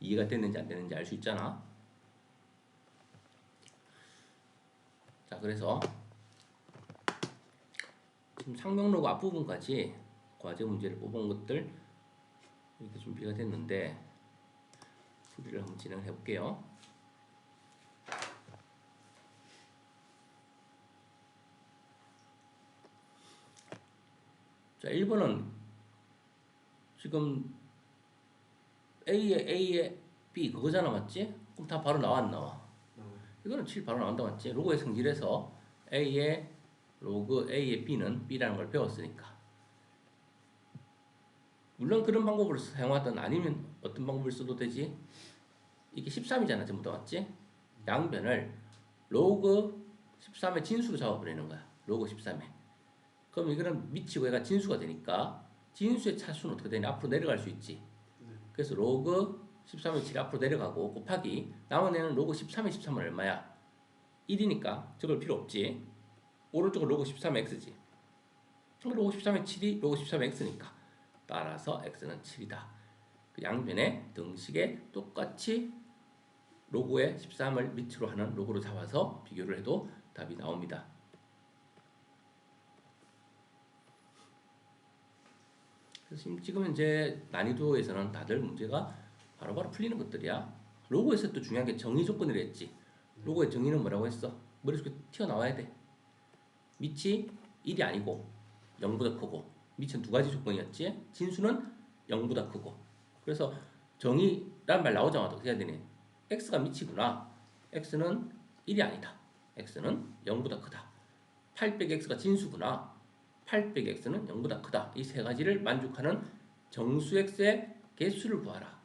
이해가 됐는지 안 됐는지 알 수 있잖아. 자, 그래서 지금 상명로그 앞부분까지 과제 문제를 뽑은 것들 이렇게 준비가 됐는데 풀이를 한번 진행해 볼게요. 자, 1번은 지금 A에 B 그거잖아, 맞지? 그럼 다 바로 나와 안 나와? 이거는 7 바로 나온다, 맞지? 로그의 성질에서 A의 로그 A의 B는 B라는 걸 배웠으니까. 물론 그런 방법을 사용하든 아니면 어떤 방법을 써도 되지? 이게 13이잖아, 전부 다, 맞지? 양변을 로그 13의 진수로 잡아버리는 거야. 로그 13에. 그럼 이거는 미치고 얘가 진수가 되니까 진수의 차수는 어떻게 되냐? 앞으로 내려갈 수 있지. 그래서 로그 13의 7이 앞으로 내려가고 곱하기 남은 애는 로그 13의 13은 얼마야? 1이니까 적을 필요 없지. 오른쪽은 로그 13의 x지. 로그 13의 7이 로그 13의 x니까 따라서 x는 7이다. 그 양변의 등식에 똑같이 로그의 13을 밑으로 하는 로그로 잡아서 비교를 해도 답이 나옵니다. 그래서 지금 현재 난이도에서는 다들 문제가 바로바로 풀리는 것들이야. 로그에서 또 중요한 게 정의 조건이라 했지. 로그의 정의는 뭐라고 했어? 머릿속에 튀어나와야 돼. 밑이 1이 아니고 0보다 크고, 밑은 두 가지 조건이었지. 진수는 0보다 크고. 그래서 정의란 말 나오자마자 어떻게 해야 되니? x가 밑이구나. x는 1이 아니다. x는 0보다 크다. 8 빼기 x가 진수구나. 8 빼기 x는 0보다 크다. 이 세 가지를 만족하는 정수 x의 개수를 구하라.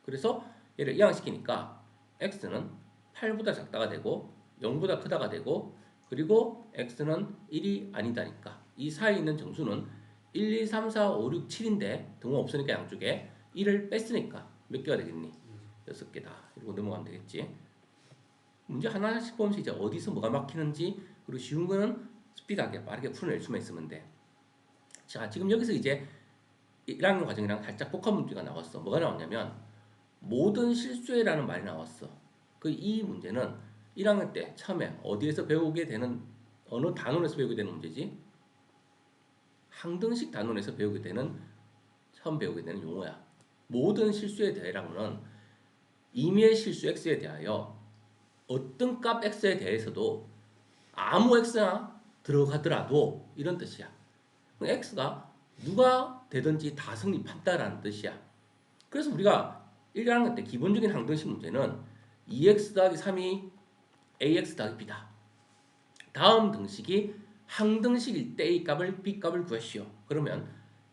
그래서 얘를 이항시키니까 x는 8보다 작다가 되고 0보다 크다가 되고, 그리고 x는 1이 아니다니까 이 사이에 있는 정수는 1, 2, 3, 4, 5, 6, 7인데 등호 없으니까 양쪽에 1을 뺐으니까 몇 개가 되겠니? 6개다. 이러고 넘어가면 되겠지. 문제 하나씩 보면서 이제 어디서 뭐가 막히는지, 그리고 쉬운 거는 스피드하게 빠르게 풀어낼 수만 있으면 돼. 자, 지금 여기서 이제 1학년 과정이랑 살짝 복합 문제가 나왔어. 뭐가 나왔냐면 모든 실수에라는 말이 나왔어. 그 이 문제는 1학년 때 처음에 어디에서 배우게 되는, 어느 단원에서 배우게 되는 문제지? 항등식 단원에서 배우게 되는, 처음 배우게 되는 용어야. 모든 실수에 대해라고는 임의의 실수 x에 대하여 어떤 값 x에 대해서도 아무 x나 들어가더라도 이런 뜻이야. x가 누가 되든지 다 성립한다라는 뜻이야. 그래서 우리가 1학년 때 기본적인 항등식 문제는 2x 더하기 3이 ax 더하기 b다. 다음 등식이 항등식일 때 a 값을 b 값을 구하시오. 그러면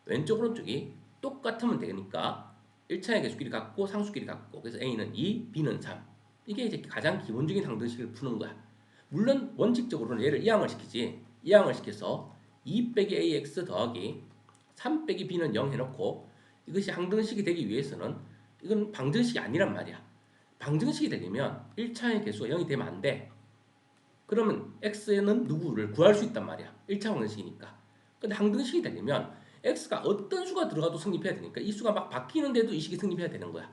왼쪽 오른쪽이 똑같으면 되니까 1차의 개수끼리 같고 상수끼리 같고, 그래서 a는 2, b는 3. 이게 이제 가장 기본적인 항등식을 푸는 거야. 물론 원칙적으로는 얘를 이항을 시키지. 이항을 시켜서 2 빼기 ax 더하기 3 빼기 b는 0 해놓고, 이것이 항등식이 되기 위해서는 이건 방정식이 아니란 말이야. 방정식이 되려면 1차의 개수가 0이 되면 안 돼. 그러면 x는 누구를 구할 수 있단 말이야. 1차 방정식이니까. 근데 항등식이 되려면 x가 어떤 수가 들어가도 성립해야 되니까 이 수가 막 바뀌는데도 이 식이 성립해야 되는 거야.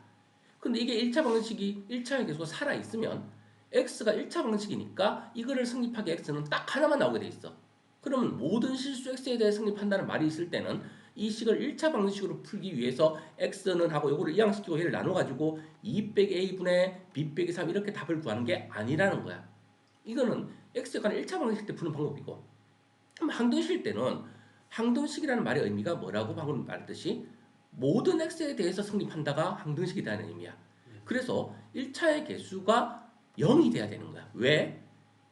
근데 이게 1차 방정식이 1차의 개수가 살아있으면 x가 1차 방정식이니까 이거를 성립하게 x는 딱 하나만 나오게 돼 있어. 그러면 모든 실수 x에 대해 성립한다는 말이 있을 때는 이 식을 1차 방정식으로 풀기 위해서 x는 하고 요거를 이항시키고 얘를 나눠가지고 2 빼기 a분의 b 빼기 3 이렇게 답을 구하는 게 아니라는 거야. 이거는 x에 관한 1차 방정식 때 푸는 방법이고, 항등식일 때는 항등식이라는 말의 의미가 뭐라고 방금 말했듯이 모든 x에 대해서 성립한다가 항등식이라는 의미야. 그래서 1차의 개수가 0이 돼야 되는 거야. 왜?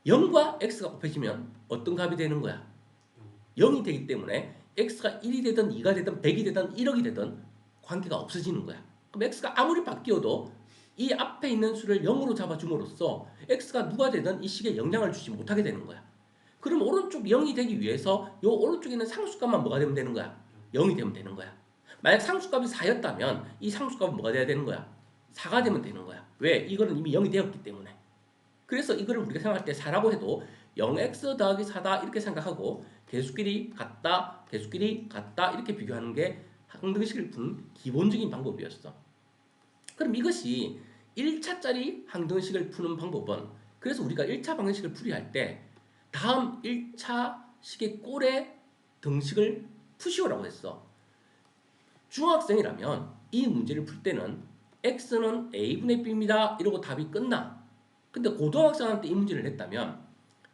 0과 x가 곱해지면 어떤 값이 되는 거야? 0이 되기 때문에 x가 1이 되든 2가 되든 100이 되든 1억이 되든 관계가 없어지는 거야. 그럼 x가 아무리 바뀌어도 이 앞에 있는 수를 0으로 잡아줌으로써 x가 누가 되든 이 식에 영향을 주지 못하게 되는 거야. 그럼 오른쪽 0이 되기 위해서 이 오른쪽에 있는 상수값만 뭐가 되면 되는 거야? 0이 되면 되는 거야. 만약 상수값이 4였다면 이 상수값은 뭐가 돼야 되는 거야? 4가 되면 되는 거야. 왜? 이거는 이미 0이 되었기 때문에. 그래서 이거를 우리가 생각할 때 4라고 해도 0x 더하기 4다 이렇게 생각하고 개수끼리 같다, 개수끼리 같다 이렇게 비교하는 게 항등식을 푸는 기본적인 방법이었어. 그럼 이것이 1차짜리 항등식을 푸는 방법은, 그래서 우리가 1차 방정식을 풀이할 때 다음 1차 식의 꼴의 등식을 푸시오라고 했어. 중학생이라면 이 문제를 풀 때는 x는 a분의 b입니다 이러고 답이 끝나. 근데 고등학생한테 이 문제를 냈다면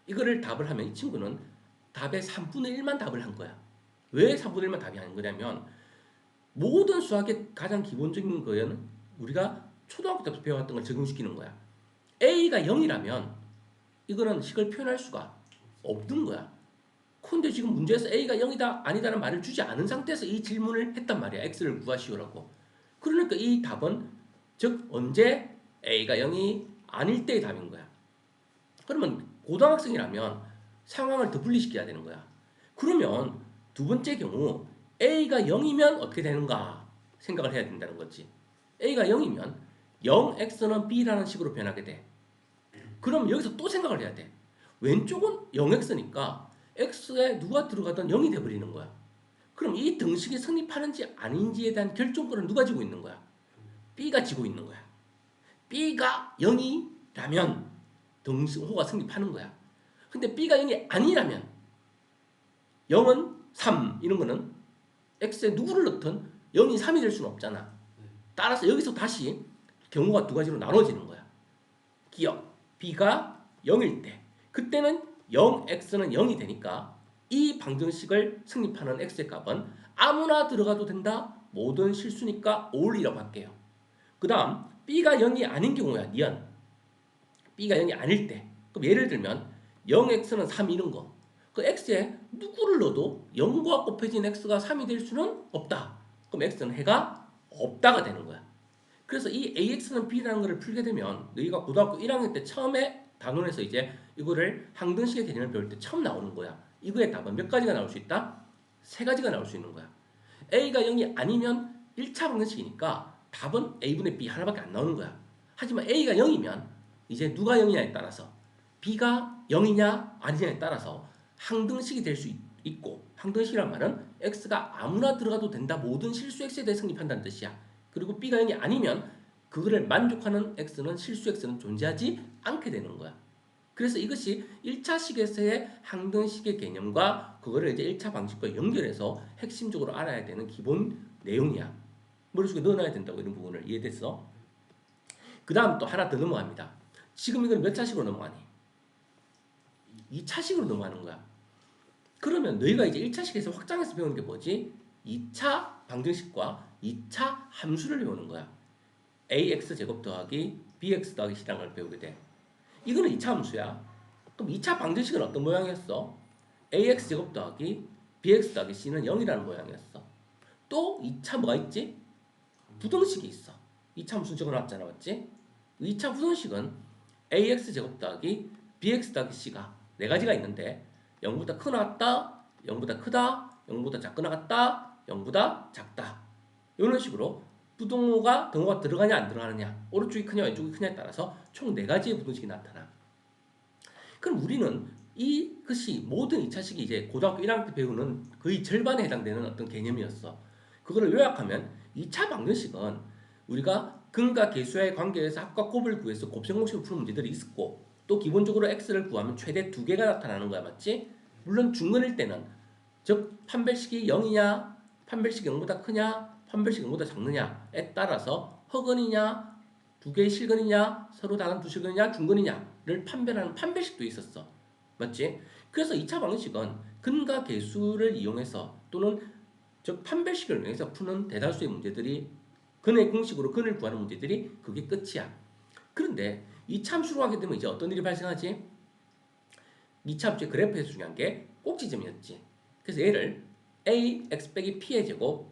이거를 답을 하면 이 친구는 답의 3분의 1만 답을 한 거야. 왜 3분의 1만 답이 하는 거냐면 모든 수학의 가장 기본적인 거에는 우리가 초등학교 때부터 배워왔던 걸 적용시키는 거야. a가 0이라면 이거는 식을 표현할 수가 없는 거야. 근데 지금 문제에서 a가 0이다 아니다라는 말을 주지 않은 상태에서 이 질문을 했단 말이야. x를 구하시오라고. 그러니까 이 답은 즉 언제 a가 0이 아닐 때의 답인 거야. 그러면 고등학생이라면 상황을 더 분리시켜야 되는 거야. 그러면 두 번째 경우 a가 0이면 어떻게 되는가 생각을 해야 된다는 거지. a가 0이면 0x는 b라는 식으로 변하게 돼. 그럼 여기서 또 생각을 해야 돼. 왼쪽은 0x니까 x에 누가 들어가든 0이 돼버리는 거야. 그럼 이 등식이 성립하는지 아닌지에 대한 결정권을 누가 지고 있는 거야? b가 지고 있는 거야. b가 0이라면 등식호가 성립하는 거야. 근데 b가 0이 아니라면 0은 3 이런 거는 x에 누구를 넣든 0이 3이 될 수는 없잖아. 따라서 여기서 다시 경우가 두 가지로 나눠지는 거야. 기억 b가 0일 때 그때는 0x는 0이 되니까 이 방정식을 성립하는 x의 값은 아무나 들어가도 된다. 모든 실수니까 올이라고 할게요. 그 다음 b가 0이 아닌 경우야. 니은 b가 0이 아닐 때 그럼 예를 들면 0x는 3 이런 거. 그 x에 누구를 넣어도 0과 곱해진 x가 3이 될 수는 없다. 그럼 x는 해가 없다가 되는 거야. 그래서 이 AX는 B라는 것을 풀게 되면 너희가 고등학교 1학년 때 처음에 단원에서 이제 이거를 항등식의 개념을 배울 때 처음 나오는 거야. 이거의 답은 몇 가지가 나올 수 있다? 세 가지가 나올 수 있는 거야. A가 0이 아니면 1차 방정식이니까 답은 A분의 B 하나밖에 안 나오는 거야. 하지만 A가 0이면 이제 누가 0이냐에 따라서 B가 0이냐 아니냐에 따라서 항등식이 될 수 있고 항등식이란 말은 X가 아무나 들어가도 된다. 모든 실수 X에 대해 성립한다는 뜻이야. 그리고 B가 0이 아니면 그거를 만족하는 X는 실수 X는 존재하지 않게 되는 거야. 그래서 이것이 1차식에서의 항등식의 개념과 그거를 이제 1차 방식과 연결해서 핵심적으로 알아야 되는 기본 내용이야. 머릿속에 넣어놔야 된다고 이런 부분을 이해됐어? 그 다음 또 하나 더 넘어갑니다. 지금 이건 몇 차식으로 넘어가니? 2차식으로 넘어가는 거야. 그러면 너희가 이제 1차식에서 확장해서 배우는 게 뭐지? 2차 방정식과 2차 함수를 배우는 거야. ax 제곱 더하기 bx 더하기 c라는 걸 배우게 돼. 이거는 2차 함수야. 그럼 2차 방정식은 어떤 모양이었어? ax 제곱 더하기 bx 더하기 c는 0이라는 모양이었어. 또 2차 뭐가 있지? 부등식이 있어. 2차 함수 적어놨잖아, 맞지? 2차 부등식은 ax 제곱 더하기 bx 더하기 c가 네 가지가 있는데 0보다 크 나왔다, 0보다 크다, 0보다 작거 나갔다, 0보다 작다. 이런 식으로 부등호가 등호가 들어가냐 안 들어가느냐, 오른쪽이 크냐 왼쪽이 크냐에 따라서 총 4가지의 부등식이 나타나. 그럼 우리는 이것이 모든 2차식이 이제 고등학교 1학년 때 배우는 거의 절반에 해당되는 어떤 개념이었어. 그거를 요약하면 2차 방정식은 우리가 근과 계수의 관계에서 합과 곱을 구해서 곱셈공식을 푸는 문제들이 있었고 또 기본적으로 x를 구하면 최대 2개가 나타나는 거야, 맞지? 물론 중근일 때는 즉 판별식이 0이냐 판별식이 0보다 크냐 판별식이 0보다 작느냐에 따라서 허근이냐 두 개의 실근이냐 서로 다른 두 실근이냐 중근이냐를 판별하는 판별식도 있었어, 맞지? 그래서 2차 방정식은 근과 계수를 이용해서 또는 즉 판별식을 이용해서 푸는 대다수의 문제들이 근의 공식으로 근을 구하는 문제들이 그게 끝이야. 그런데 2차 함수로 하게 되면 이제 어떤 일이 발생하지? 2차 함수의 그래프에서 중요한 게 꼭지점이었지. 그래서 얘를 a x 빼기 p의 제곱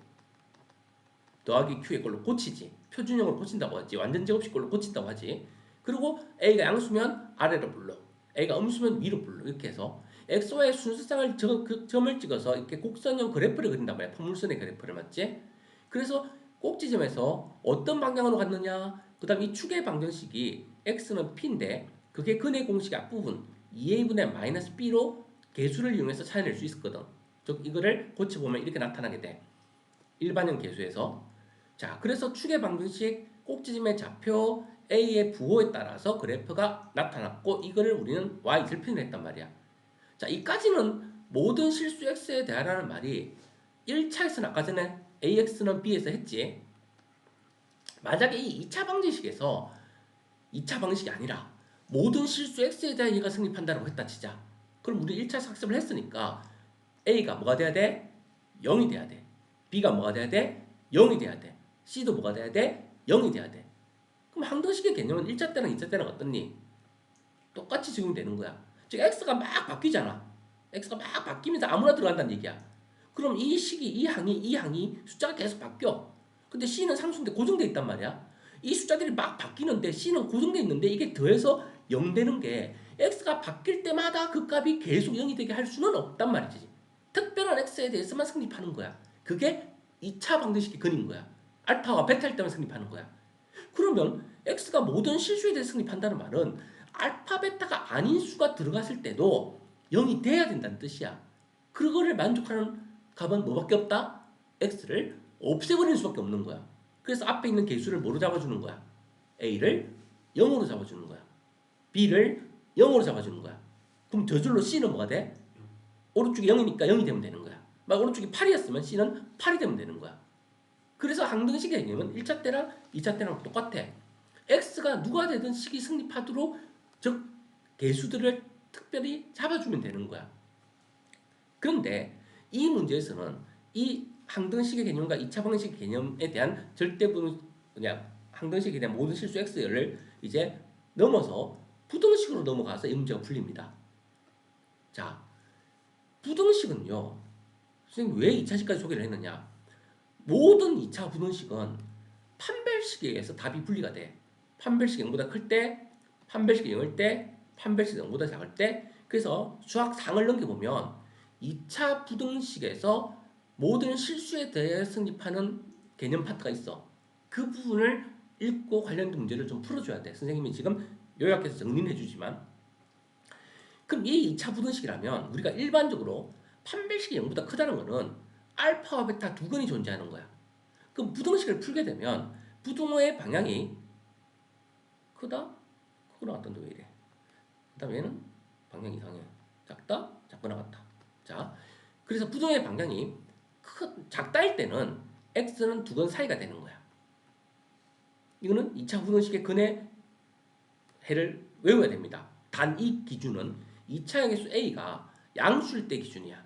더하기 q의 걸로 고치지. 표준형으로 고친다고 하지. 완전 제곱식 걸로 고친다고 하지. 그리고 a가 양수면 아래로 불러, a가 음수면 위로 불러. 이렇게 해서 x와의 순서상을 점을 찍어서 이렇게 곡선형 그래프를 그린단 말이야. 포물선의 그래프를, 맞지? 그래서 꼭지점에서 어떤 방향으로 갔느냐, 그 다음 이 축의 방정식이 x는 p인데 그게 근의 공식 앞부분 2a분의 마이너스 b로 계수를 이용해서 찾아낼 수 있었거든. 즉 이거를 고쳐보면 이렇게 나타나게 돼. 일반형 계수에서. 자, 그래서 축의 방정식 꼭지점의 좌표 A의 부호에 따라서 그래프가 나타났고 이거를 우리는 Y를 표현했단 말이야. 자, 이까지는 모든 실수 X에 대하라는 말이 1차에서는 아까 전에 AX는 B에서 했지. 만약에 이 2차 방정식에서 2차 방식이 아니라 모든 실수 X에 대한 얘가 성립한다고 했다 치자. 그럼 우리 1차 학습을 했으니까 A가 뭐가 돼야 돼? 0이 돼야 돼. B가 뭐가 돼야 돼? 0이 돼야 돼. C도 뭐가 돼야 돼? 0이 돼야 돼. 그럼 항등식의 개념은 1차 때랑 2차 때랑 어떻니? 똑같이 적용되는 거야. 즉 X가 막 바뀌잖아. X가 막 바뀌면서 아무나 들어간다는 얘기야. 그럼 이 식이, 이 항이 숫자가 계속 바뀌어. 근데 C는 상수인데 고정돼 있단 말이야. 이 숫자들이 막 바뀌는데 C는 고정돼 있는데 이게 더해서 0 되는 게 X가 바뀔 때마다 그 값이 계속 0이 되게 할 수는 없단 말이지. 특별한 X에 대해서만 성립하는 거야. 그게 2차 방정식의 근인 거야. 알파와 베타일 때만 성립하는 거야. 그러면 X가 모든 실수에 대해서 성립한다는 말은 알파, 베타가 아닌 수가 들어갔을 때도 0이 돼야 된다는 뜻이야. 그거를 만족하는 값은 뭐밖에 없다? X를 없애버리는 수밖에 없는 거야. 그래서 앞에 있는 개수를 뭐로 잡아주는 거야? A를 0으로 잡아주는 거야. B를 0으로 잡아주는 거야. 그럼 저절로 C는 뭐가 돼? 오른쪽이 0이니까 0이 되면 되는 거야. 막 오른쪽이 8이었으면 C는 8이 되면 되는 거야. 그래서 항등식의 개념은 1차 때랑 2차 때랑 똑같아. X가 누가 되든 식이 성립하도록 즉 개수들을 특별히 잡아주면 되는 거야. 그런데 이 문제에서는 이 항등식의 개념과 2차 방정식 개념에 대한 절대분 그냥 항등식에 대한 모든 실수 X를 이제 넘어서 부등식으로 넘어가서 이 문제가 풀립니다. 자, 부등식은요. 선생님 왜 2차식까지 소개를 했느냐? 모든 2차 부등식은 판별식에 의해서 답이 분리가 돼. 판별식이 0보다 클 때, 판별식이 0일 때, 판별식이 0보다 작을 때. 그래서 수학 상을 넘겨보면 2차 부등식에서 모든 실수에 대해 성립하는 개념 파트가 있어. 그 부분을 읽고 관련된 문제를 좀 풀어줘야 돼. 선생님이 지금 요약해서 정리는 해주지만. 그럼 이 2차 부등식이라면 우리가 일반적으로 판별식이 0보다 크다는 거는 알파와 베타 두 근이 존재하는 거야. 그럼 부등식을 풀게 되면 부등호의 방향이 크다? 크고 나갔던데 왜 이래? 그 다음에 얘는 방향이 이상해. 작다? 작거나 같다. 자, 그래서 부등호의 방향이 작다일 때는 x는 두 근 사이가 되는 거야. 이거는 2차 부등식의 근의 해를 외워야 됩니다. 단 이 기준은 2차 항의수 a가 양수일 때 기준이야.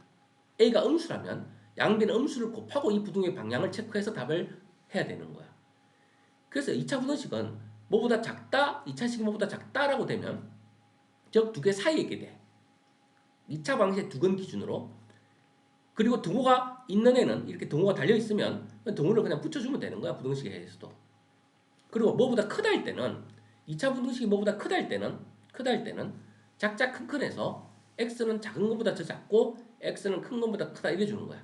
a가 음수라면 양변의 음수를 곱하고 이 부등호의 방향을 체크해서 답을 해야 되는 거야. 그래서 2차 부등식은 뭐보다 작다, 2차식이 뭐보다 작다라고 되면 즉 두 개 사이에 있게 돼. 2차 방식의 두 근 기준으로. 그리고 등호가 있는 애는 이렇게 등호가 달려있으면 등호를 그냥 붙여주면 되는 거야. 부등식에 의해서도. 그리고 뭐보다 크다 할 때는 2차 부등식이 뭐보다 크다 할 때는 작자 큰큰해서 x는 작은 것보다 더 작고 x는 큰 것보다 크다 이래 주는 거야.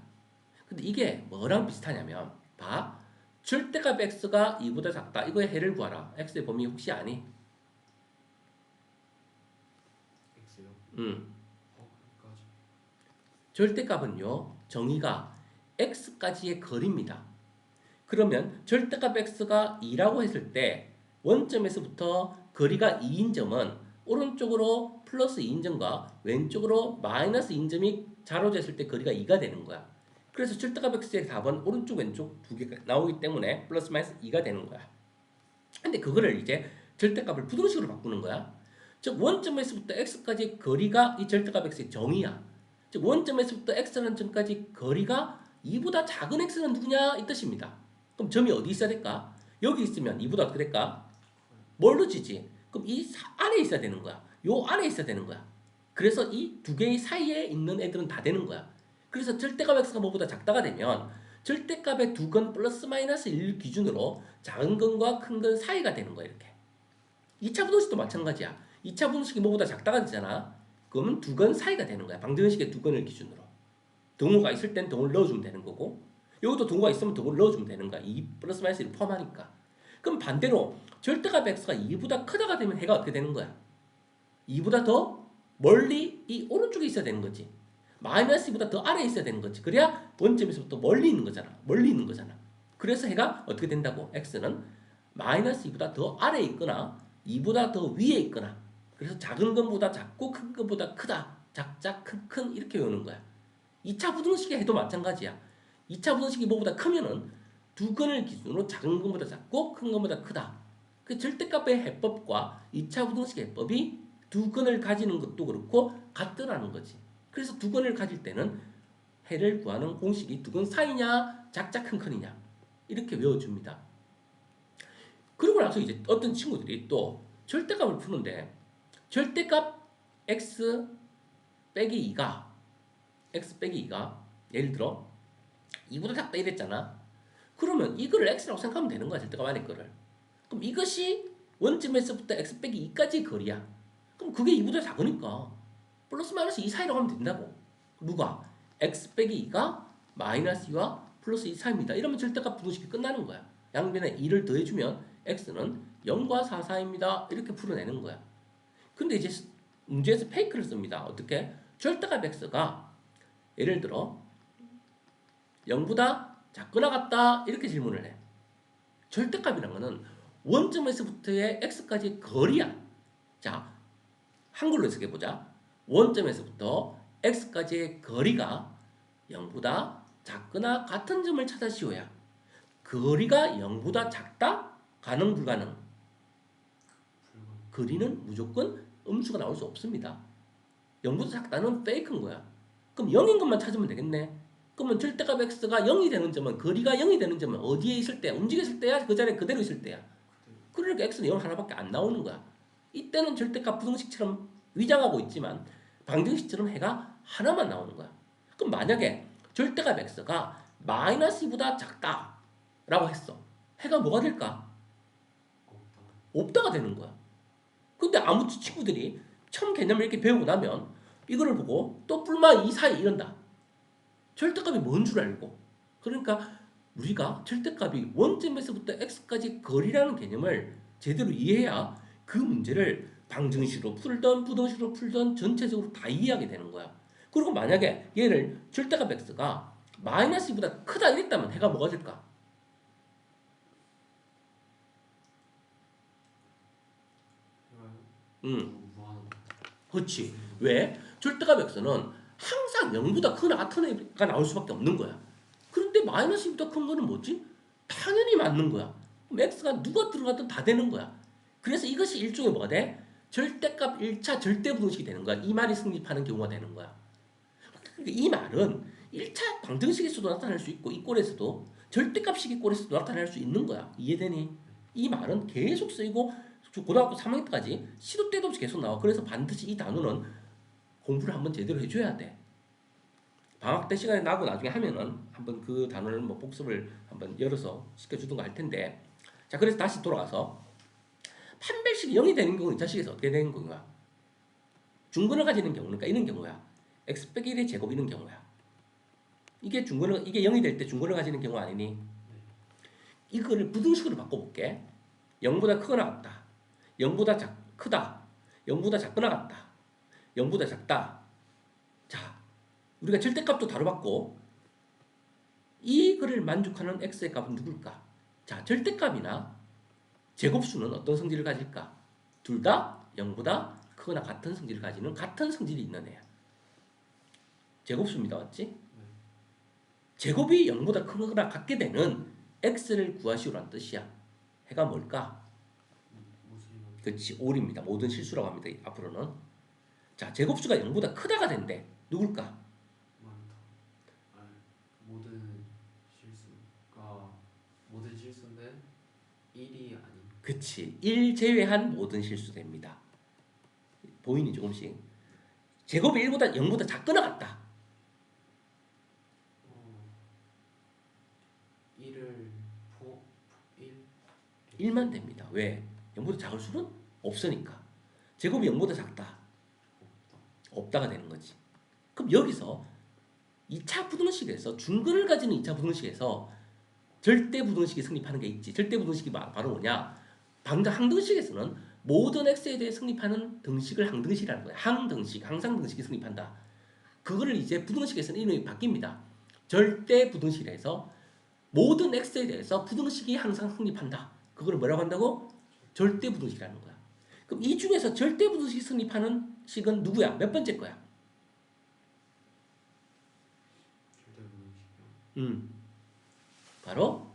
근데 이게 뭐랑 비슷하냐면 봐. 절대값 x가 2보다 작다. 이거의 해를 구하라. x의 범위 혹시 아니? X요? 음. 여기까지. 절대값은요. 정의가 x까지의 거리입니다. 그러면 절대값 x가 2라고 했을 때 원점에서부터 거리가 2인 점은 오른쪽으로 플러스 2인 점과 왼쪽으로 마이너스 2인 점이 자로됐을 때 거리가 2가 되는 거야. 그래서 절대값 x의 답은 오른쪽 왼쪽 두 개가 나오기 때문에 플러스 마이너스 2가 되는 거야. 근데 그거를 이제 절대값을 부등식으로 바꾸는 거야. 즉 원점에서부터 x까지 거리가 이 절대값 x의 정의야. 즉 원점에서부터 x라는 점까지 거리가 2보다 작은 x는 누구냐 이 뜻입니다. 그럼 점이 어디 있어야 될까? 여기 있으면 2보다 어떻게 될까? 멀어지지. 그럼 이 안에 있어야 되는 거야. 요 안에 있어야 되는 거야. 그래서 이 두 개의 사이에 있는 애들은 다 되는 거야. 그래서 절대값 x가 뭐보다 작다가 되면 절대값의 두 근 플러스 마이너스 1 기준으로 작은 근과 큰 근 사이가 되는 거야. 이렇게. 2차 부등식도 마찬가지야. 2차 부등식이 뭐보다 작다가 되잖아. 그러면 두 근 사이가 되는 거야. 방정식의 두 근을 기준으로. 등호가 있을 땐 등호를 넣어주면 되는 거고 여기도 등호가 있으면 등호를 넣어주면 되는 거야. 2 플러스 마이너스 1을 포함하니까. 그럼 반대로 절대값 x가 2보다 크다가 되면 해가 어떻게 되는 거야? 2보다 더 멀리 이 오른쪽에 있어야 되는 거지. 마이너스 2보다 더 아래에 있어야 되는 거지. 그래야 원점에서부터 멀리 있는 거잖아. 멀리 있는 거잖아. 그래서 해가 어떻게 된다고? x는 마이너스 2보다 더 아래에 있거나 2보다 더 위에 있거나 그래서 작은 것보다 작고 큰 것보다 크다. 작작 큰 이렇게 외우는 거야. 2차 부등식에 해도 마찬가지야. 2차 부등식이 뭐보다 크면은 두 근을 기준으로 작은 것보다 작고 큰 것보다 크다. 그 절대값의 해법과 2차 부등식의 해법이 두 근을 가지는 것도 그렇고 같더라는 거지. 그래서 두 근을 가질 때는 해를 구하는 공식이 두 근 사이냐 작자 큰이냐 이렇게 외워줍니다. 그리고 나서 이제 어떤 친구들이 또 절대값을 푸는데 절대값 x 빼기 2가 예를 들어 2보다 작다 이랬잖아. 그러면 이거를 x라고 생각하면 되는 거야. 절대값 안에 거를. 그럼 이것이 원점에서부터 x 빼기 2까지 거리야. 그럼 그게 2보다 작으니까 플러스 마이너스 2 사이라고 하면 된다고. 누가? x 빼기 2가 마이너스 2와 플러스 2 사이입니다. 이러면 절대값 부등식이 끝나는 거야. 양변에 2를 더해주면 x는 0과 4 사이입니다. 이렇게 풀어내는 거야. 근데 이제 문제에서 페이크를 씁니다. 어떻게? 절대값 x가 예를 들어 0보다 작거나 같다 이렇게 질문을 해. 절대값이란 거는 원점에서부터의 x까지 거리야. 자, 한글로 해석해 보자. 원점에서부터 x까지의 거리가 0보다 작거나 같은 점을 찾아시오야. 거리가 0보다 작다? 가능 불가능? 거리는 무조건 음수가 나올 수 없습니다. 0보다 작다는 페이크인 거야. 그럼 0인 것만 찾으면 되겠네. 그러면 절대값 x가 0이 되는 점은 거리가 0이 되는 점은 어디에 있을 때야? 움직였을 때야? 그 자리에 그대로 있을 때야? 그러니까 x는 0 하나밖에 안 나오는 거야. 이때는 절대값 부등식처럼 위장하고 있지만 방정식처럼 해가 하나만 나오는 거야. 그럼 만약에 절대값 x가 마이너스 2보다 작다라고 했어. 해가 뭐가 될까? 없다가 되는 거야. 근데 아무 친구들이 처음 개념을 이렇게 배우고 나면 이거를 보고 또 뿔마 2 사이 이런다. 절대값이 뭔 줄 알고. 그러니까 우리가 절대값이 원점에서부터 x까지 거리라는 개념을 제대로 이해해야 그 문제를 방정식으로 풀던 부등식으로 풀던 전체적으로 다 이해하게 되는 거야. 그리고 만약에 얘를 절대값 x가 마이너스 2보다 크다 이랬다면 해가 뭐가 될까? 그렇지. 왜? 절대값 x는 항상 0보다 크거나 같은 애가 나올 수밖에 없는 거야. 그런데 마이너스 2보다 큰 거는 뭐지? 당연히 맞는 거야. 그럼 x가 누가 들어가든 다 되는 거야. 그래서 이것이 일종의 뭐가 돼? 절대값 1차 절대부등식이 되는 거야. 이 말이 성립하는 경우가 되는 거야. 그러니까 이 말은 1차 방정식에서도 나타날 수 있고 이 꼴에서도 절대값식 이 꼴에서도 나타날 수 있는 거야. 이해되니? 이 말은 계속 쓰이고 고등학교 3학년 때까지 시도 때도 없이 계속 나와. 그래서 반드시 이 단어는 공부를 한번 제대로 해줘야 돼. 방학 때 시간에 나고 나중에 하면은 한번 그 단어를 뭐 복습을 한번 열어서 시켜주든가 할 텐데. 자, 그래서 다시 돌아가서 판별식이 0이 되는 경우는 이 자식에서 어떻게 되는 거야? 중근을 가지는 경우는 그러니까 이런 경우야. x 빼기 1의 제곱 이런 경우야. 이게 0이 될 때 중근을 가지는 경우 아니니? 이거를 부등식으로 바꿔볼게. 0보다 크거나 같다. 0보다 크다. 0보다 작거나 같다. 0보다 작다. 자, 우리가 절대값도 다뤄봤고 이거를 만족하는 x의 값은 누굴까? 자, 절대값이나 제곱수는 어떤 성질을 가질까? 둘 다 0보다 크거나 같은 성질을 가지는 같은 성질이 있는 애야. 제곱수입니다. 맞지? 제곱이 0보다 크거나 같게 되는 x를 구하시오라는 뜻이야. 해가 뭘까? 그렇지, 올입니다. 모든 실수라고 합니다. 앞으로는. 자, 제곱수가 0보다 크다가 된대. 누굴까? 모든 실수인데 1이 아닌. 그치, 1 제외한 모든 실수됩니다. 보이니 조금씩. 제곱이 0보다 작거나 같다. 1만 됩니다. 왜? 0보다 작을 수는 없으니까. 제곱이 0보다 작다. 없다가 되는 거지. 그럼 여기서 2차 부등식에서 중근을 가지는 2차 부등식에서 절대 부등식이 성립하는 게 있지. 절대 부등식이 바로 뭐냐? 항등식에서는 모든 x에 대해 성립하는 등식을 항등식이라는 거야. 항등식, 항상등식이 성립한다. 그거를 이제 부등식에서는 이름이 바뀝니다. 절대 부등식에서 모든 x에 대해서 부등식이 항상 성립한다. 그걸 뭐라고 한다고? 절대부등식이라는 거야. 그럼 이 중에서 절대부등식이 성립하는 식은 누구야? 몇 번째 거야? 절대 부등식이요. 바로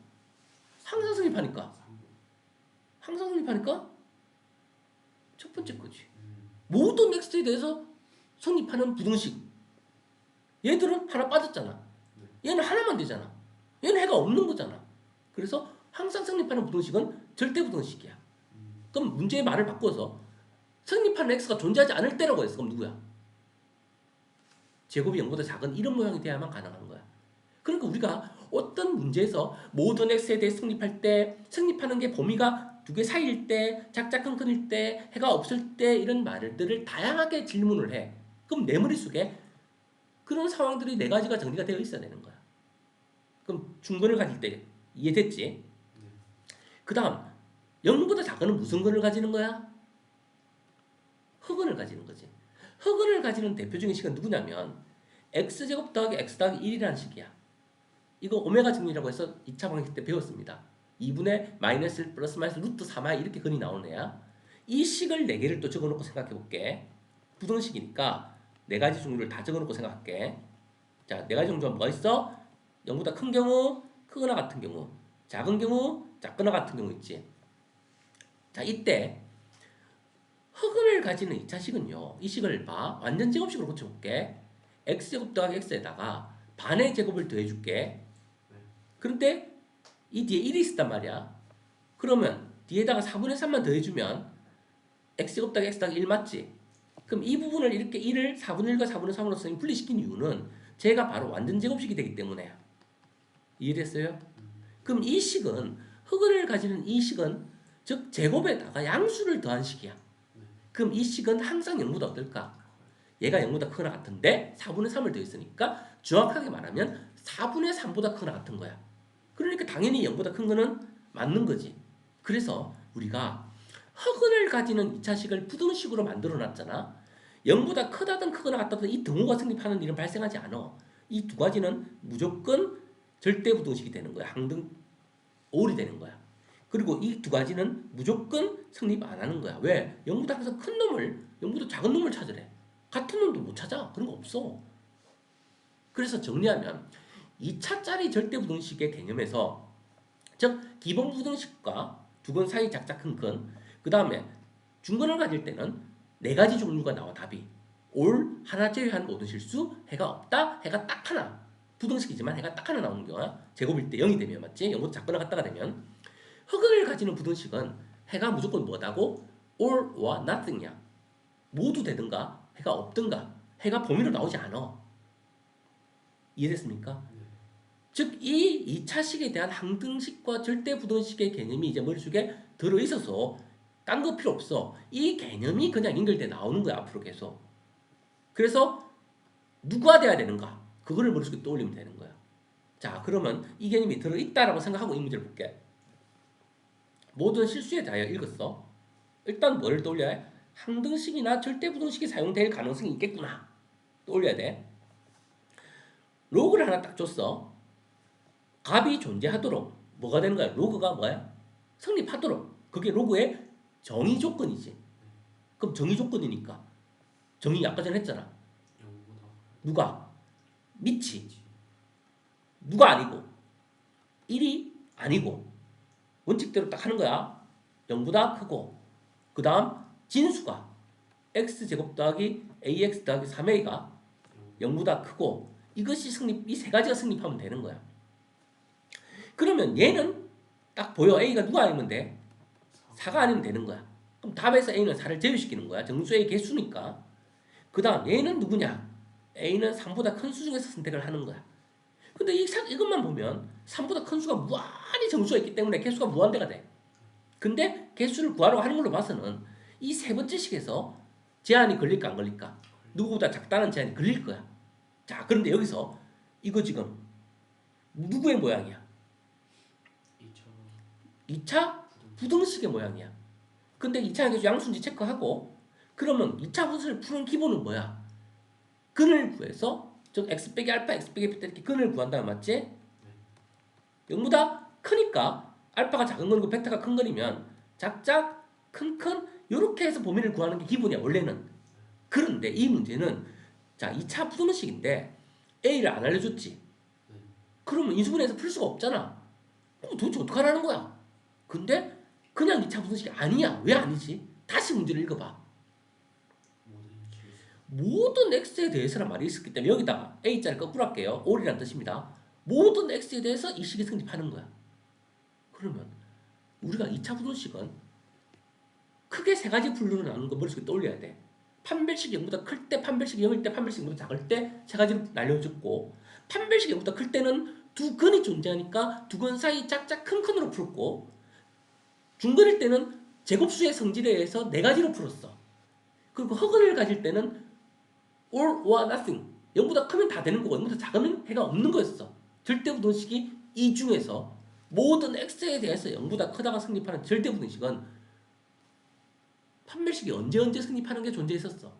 항상 성립하니까. 3부. 항상 성립하니까 첫 번째 거지. 모든 x에 대해서 성립하는 부등식. 얘들은 하나 빠졌잖아. 얘는 하나만 되잖아. 얘는 해가 없는 거잖아. 그래서 항상 성립하는 부등식은 절대부등식이야. 그럼 문제의 말을 바꿔서 성립하는 x가 존재하지 않을 때라고 했어. 그럼 누구야? 제곱이 0보다 작은 이런 모양이 돼야만 가능한 거야. 그러니까 우리가 어떤 문제에서 모든 x에 대해 성립할 때 성립하는 게 범위가 두 개 사이일 때, 작자 큰 큰일 때, 해가 없을 때 이런 말들을 다양하게 질문을 해. 그럼 내 머릿속에 그런 상황들이 네 가지가 정리가 되어 있어야 되는 거야. 그럼 중근을 가질 때 이해됐지? 그 다음 0보다 작은 무슨 근을 가지는 거야? 흑은을 가지는 거지. 흑은을 가지는 대표적인 식은 누구냐면 x제곱 더하기 x 더하기 1이라는 식이야. 이거 오메가 정리라고 해서 2차 방식 때 배웠습니다. 2분의 마이너스 1 플러스 마이너스 루트 3i 이렇게 근이 나오는 애야. 이 식을 4개를 또 적어놓고 생각해 볼게. 부등식이니까 4가지 종류를 다 적어놓고 생각할게. 자, 4가지 종류가 뭐가 있어? 0보다 큰 경우, 크거나 같은 경우, 작은 경우, 작거나 같은 경우 있지. 자, 이때 흑은을 가지는 2차식은요. 이 식을 봐. 완전 제곱식으로 고쳐볼게. x제곱 더하기 x에다가 반의 제곱을 더해줄게. 그런데 이 뒤에 1이 있단 말이야. 그러면 뒤에다가 4분의 3만 더해주면 x제곱 더하기 x 더하기 1 맞지? 그럼 이 부분을 이렇게 1을 4분의 1과 4분의 3으로 선생님 분리시킨 이유는 제가 바로 완전 제곱식이 되기 때문에. 이해됐어요? 그럼 이 식은 흑은을 가지는 이 식은 즉 제곱에다가 양수를 더한 식이야. 그럼 이 식은 항상 0보다 어떨까? 얘가 0보다 크거나 같은데 4분의 3을 더했으니까 정확하게 말하면 4분의 3보다 크거나 같은 거야. 그러니까 당연히 0보다 큰 거는 맞는 거지. 그래서 우리가 흑은을 가지는 2차식을 부등식으로 만들어 놨잖아. 0보다 크다든 크거나 같다든 이 등호가 성립하는 일은 발생하지 않아. 이 두 가지는 무조건 절대부등식이 되는 거야. 항등 올이 되는 거야. 그리고 이 두 가지는 무조건 성립 안 하는 거야. 왜? 0보다 항상 큰 놈을 0보다 작은 놈을 찾으래. 같은 놈도 못 찾아. 그런 거 없어. 그래서 정리하면 2차짜리 절대부등식의 개념에서 즉 기본부등식과 두 근 사이 작자 큰 근, 그 다음에 중근을 가질 때는 4가지 종류가 나와. 답이 올, 하나 제외한 모든 실수, 해가 없다, 해가 딱 하나. 부등식이지만 해가 딱 하나 나오는 경우야. 제곱일 때 0이 되면 맞지? 0보다 작거나 같다가 되면. 흑은을 가지는 부등식은 해가 무조건 뭐다고? all와 nothing이야. 모두 되든가 해가 없든가 해가 범위로 나오지 않아. 이해됐습니까? 즉 이 2차식에 대한 항등식과 절대부등식의 개념이 이제 머릿속에 들어있어서 딴 거 필요 없어. 이 개념이 그냥 연결돼 나오는 거야. 앞으로 계속. 그래서 누가 돼야 되는가? 그거를 머릿속에 떠올리면 되는 거야. 자, 그러면 이 개념이 들어있다라고 생각하고 이 문제를 볼게. 모든 실수에 대하여 읽었어. 일단 뭐를 떠올려야 해? 항등식이나 절대부등식이 사용될 가능성이 있겠구나. 떠올려야 돼. 로그를 하나 딱 줬어. 값이 존재하도록 뭐가 되는 거야? 로그가 뭐야? 성립하도록. 그게 로그의 정의 조건이지. 그럼 정의 조건이니까 정의 아까 전에 했잖아. 누가? 미치. 누가 아니고 1이 아니고 원칙대로 딱 하는 거야. 0보다 크고 그 다음 진수가 x제곱 더하기 ax 더하기 3a가 0보다 크고 이것이 성립, 이 세 가지가 성립하면 되는 거야. 그러면 얘는 딱 보여. a가 누가 아니면 돼? 4가 아니면 되는 거야. 그럼 답에서 a는 4를 제외시키는 거야. 정수의 개수니까. 그 다음 얘는 누구냐? a는 3보다 큰 수 중에서 선택을 하는 거야. 근데 이것만 보면 3보다 큰 수가 무한히 정수가 있기 때문에 개수가 무한대가 돼. 근데 개수를 구하려고 하는 걸로 봐서는 이 세 번째 식에서 제한이 걸릴까 안 걸릴까? 누구보다 작다는 제한이 걸릴 거야. 자, 그런데 여기서 이거 지금 누구의 모양이야? 2차 부등식의 모양이야. 근데 2차 계수 양수인지 체크하고 그러면 2차 부등식을 푸는 기본은 뭐야? 근을 구해서 즉 x 빼기 알파 x 빼기 베타 이렇게 근을 구한다면 맞지? 0보다 크니까 알파가 작은 거고 베타가 큰 거리면 작작 큰큰 이렇게 해서 범위를 구하는 게 기본이야 원래는. 그런데 이 문제는 자 2차 부등식인데 A를 안 알려줬지. 그러면 인수분해해서 풀 수가 없잖아. 그럼 도대체 어떡하라는 거야? 근데 그냥 2차 부등식이 아니야. 왜 아니지? 다시 문제를 읽어봐. 모든 x에 대해서란 말이 있었기 때문에 여기다가 a자를 거꾸로 할게요. all이라는 뜻입니다. 모든 x에 대해서 이 식이 성립하는 거야. 그러면 우리가 2차 부등식은 크게 세 가지 분류로 나누는 거 머릿속에 떠올려야 돼. 판별식이 0보다 클 때, 판별식이 0일 때, 판별식이 0보다 작을 때 세 가지로 나뉘어졌고 판별식이 0보다 클 때는 두 근이 존재하니까 두 근 사이 짝짝 큰 근으로 풀었고 중근일 때는 제곱수의 성질에 의해서 네 가지로 풀었어. 그리고 허근을 가질 때는 all or nothing 0보다 크면 다 되는 거고 0보다 작으면 해가 없는 거였어. 절대부등식이 이 중에서 모든 x에 대해서 0보다 크다가 성립하는 절대부등식은 판별식이 언제 성립하는 게 존재했었어.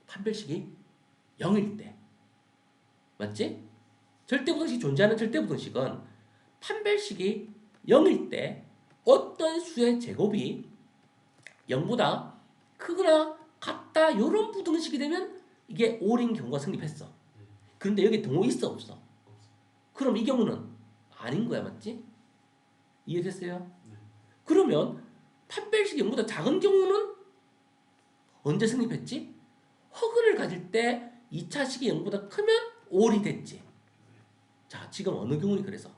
판별식이 0일 때. 맞지? 절대부등식이 존재하는 절대부등식은 판별식이 0일 때 어떤 수의 제곱이 0보다 크거나 같다 이런 부등식이 되면 이게 all인 경우가 성립했어. 그런데 여기 동호 있어 없어? 그럼 이 경우는 아닌 거야. 맞지? 이해됐어요? 그러면 판별식이 0보다 작은 경우는 언제 성립했지? 허근을 가질 때 2차식이 0보다 크면 all이 됐지. 자, 지금 어느 경우니 그래서?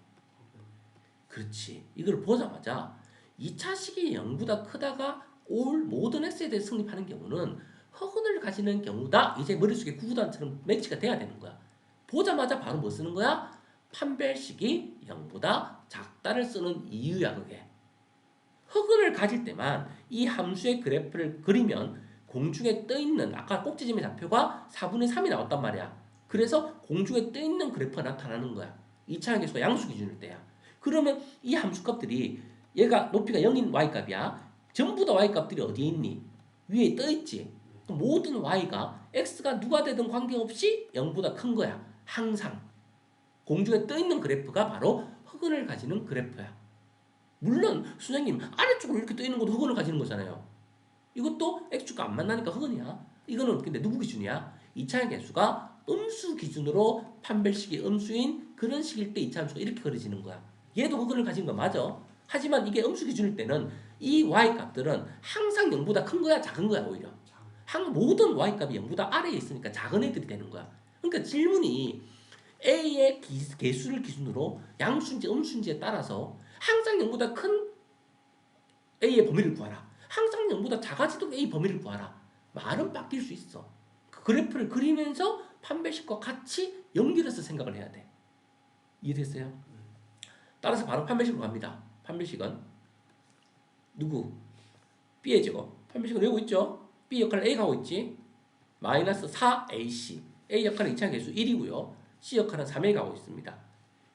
그렇지. 이걸 보자마자 2차식이 0보다 크다가 all 모든 x에 대해 성립하는 경우는 허근을 가지는 경우다. 이제 머릿속에 구구단처럼 매치가 돼야 되는 거야. 보자마자 바로 뭐 쓰는 거야? 판별식이 0보다 작다를 쓰는 이유야 그게. 허근을 가질 때만 이 함수의 그래프를 그리면 공중에 떠있는 아까 꼭지점의 좌표가 4분의 3이 나왔단 말이야. 그래서 공중에 떠있는 그래프가 나타나는 거야. 2차항 계수가 양수 기준일 때야. 그러면 이 함수값들이 얘가 높이가 0인 y값이야. 전부 다 y값들이 어디에 있니? 위에 떠있지. 모든 y가 x가 누가 되든 관계없이 0보다 큰 거야. 항상. 공중에 떠있는 그래프가 바로 허근을 가지는 그래프야. 물론 선생님 아래쪽으로 이렇게 떠있는 것도 허근을 가지는 거잖아요. 이것도 x축과 안 만나니까 허근이야. 이거는 근데 누구 기준이야? 2차의 개수가 음수 기준으로 판별식이 음수인 그런 식일 때 2차 함수가 이렇게 그려지는 거야. 얘도 허근을 가진 거 맞아. 하지만 이게 음수 기준일 때는 이 y 값들은 항상 0보다 큰 거야 작은 거야 오히려. 모든 y값이 0보다 아래에 있으니까 작은 애들이 되는 거야. 그러니까 질문이 a의 개수를 기준으로 양수인지 음수인지에 따라서 항상 0보다 큰 a의 범위를 구하라. 항상 0보다 작아지도록 a 범위를 구하라. 말은 바뀔 수 있어. 그 그래프를 그리면서 판별식과 같이 연결해서 생각을 해야 돼. 이해됐어요? 따라서 바로 판별식으로 갑니다. 판별식은 누구? b의 제곱. 판별식은 외우고 있죠? b 역할을 a가 하고 있지. 마이너스 4ac. a 역할은 2차 계수 1이고요. c 역할은 3a가 하고 있습니다.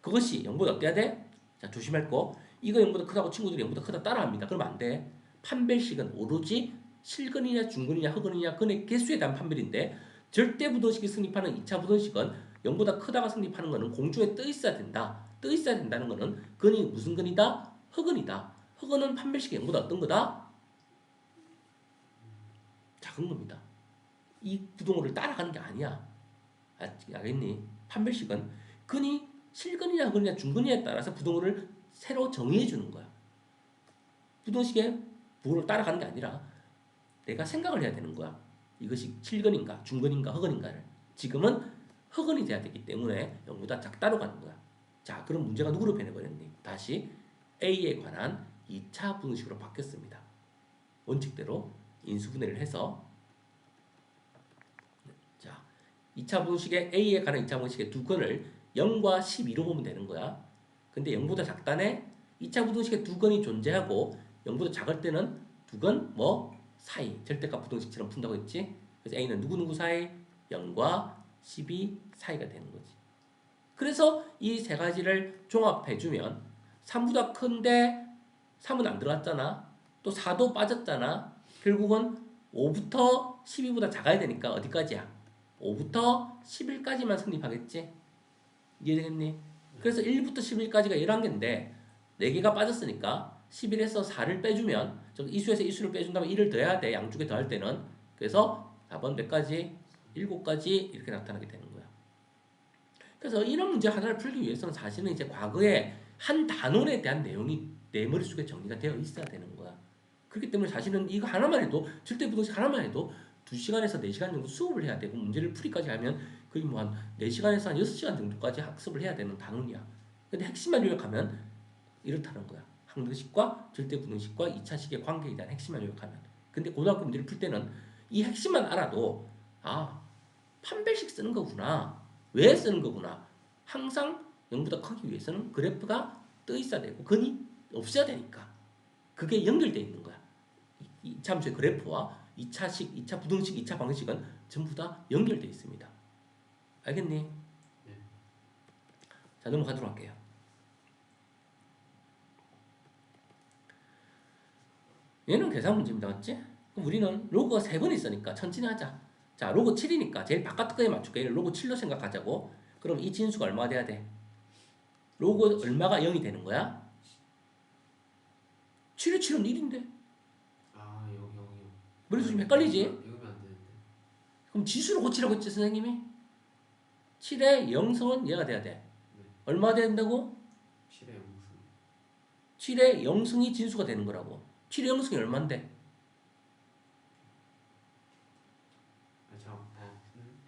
그것이 0보다 어때야 돼? 자, 조심할 거. 이거 0보다 크다고 친구들이 0보다 크다 따라합니다. 그러면 안 돼. 판별식은 오로지 실근이냐 중근이냐 허근이냐 근의 개수에 대한 판별인데 절대 부등식이 성립하는 2차 부등식은 0보다 크다가 성립하는 것은 공중에 떠 있어야 된다. 떠 있어야 된다는 것은 근이 무슨 근이다? 허근이다. 허근은 판별식이 0보다 어떤 거다? 작은 겁니다. 이 부동호를 따라가는 게 아니야. 알겠니? 판별식은 근이 실근이냐 허근이냐 중근이냐에 따라서 부동호를 새로 정의해 주는 거야. 부등식의 부호를 따라가는 게 아니라 내가 생각을 해야 되는 거야. 이것이 실근인가 중근인가 허근인가를. 지금은 허근이 돼야 되기 때문에 0보다 작다로 가는 거야. 자, 그럼 문제가 누구로 변해버렸니? 다시 A에 관한 2차 부등식으로 바뀌었습니다. 원칙대로 인수분해를 해서 자, 2차 부등식의 A에 관한 2차 부등식의 두 건을 0과 12로 보면 되는 거야. 근데 0보다 작다네? 2차 부등식에 두 건이 존재하고 0보다 작을 때는 두 건 뭐 사이 절대값 부등식처럼 푼다고 했지. 그래서 A는 누구누구 사이 0과 12 사이가 되는 거지. 그래서 이 세 가지를 종합해주면 3보다 큰데 3은 안 들어갔잖아. 또 4도 빠졌잖아. 결국은 5부터 12보다 작아야 되니까 어디까지야? 5부터 11까지만 성립하겠지. 이해되겠니? 그래서 1부터 11까지가 11개인데 4개가 빠졌으니까 11에서 4를 빼주면 즉 이수에서 이수를 빼준다면 1을 더해야 돼. 양쪽에 더할 때는. 그래서 4번 몇 가지? 7가지 이렇게 나타나게 되는 거야. 그래서 이런 문제 하나를 풀기 위해서는 사실은 이제 과거에 한 단원에 대한 내용이 내 머릿속에 정리가 되어 있어야 되는 거야. 그렇기 때문에 사실은 이거 하나만 해도 절대부동식 하나만 해도 2시간에서 4시간 정도 수업을 해야 되고 문제를 풀이까지 하면 거의 뭐 한 4시간에서 한 6시간 정도까지 학습을 해야 되는 단원이야. 근데 핵심만 요약하면 이렇다는 거야. 항등식과 절대부등식과 2차식의 관계에 대한 핵심만 요약하면. 근데 고등학교 문제를 풀 때는 이 핵심만 알아도 아, 판별식 쓰는 거구나. 왜 쓰는 거구나. 항상 0보다 크기 위해서는 그래프가 떠 있어야 되고 근이 없어야 되니까. 그게 연결되어 있는 거야. 이 참수의 그래프와 2차식, 2차 부등식, 2차 방식은 전부 다 연결되어 있습니다. 알겠니? 네. 자, 넘어가도록 할게요. 얘는 계산 문제입니다. 맞지? 그럼 우리는 로그가 3번 있으니까 천천히 하자. 자, 로그 7이니까 제일 바깥 거에 맞출게. 얘를 로그 7로 생각하자고. 그럼 이 진수가 얼마가 돼야 돼? 로그 얼마가 0이 되는 거야? 7에 7은 1인데. 아, 영이요. 머릿속 좀 헷갈리지? 이거면 안 되는데. 그럼 지수를 고치라고 했지, 선생님이? 7의 0승은 얘가 돼야 돼. 얼마 된다고? 7의 영승. 7의 0승이 진수가 되는 거라고. 7의 0승이 얼만데? 아, 참.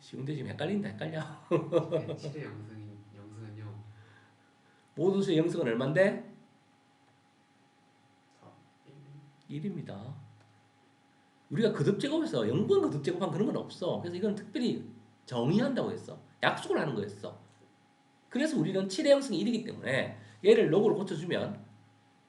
쉬운데 지금 헷갈린다, 헷갈려. 네, 7의 영승은요. 모든 수의 0승은 얼만데? 4, 1입니다. 우리가 거듭제곱에서 0번 거듭제곱한 그런 건 없어. 그래서 이건 특별히 정의한다고 했어. 약속을 하는 거였어. 그래서 우리는 7의 0승이 1이기 때문에 얘를 로그로 고쳐주면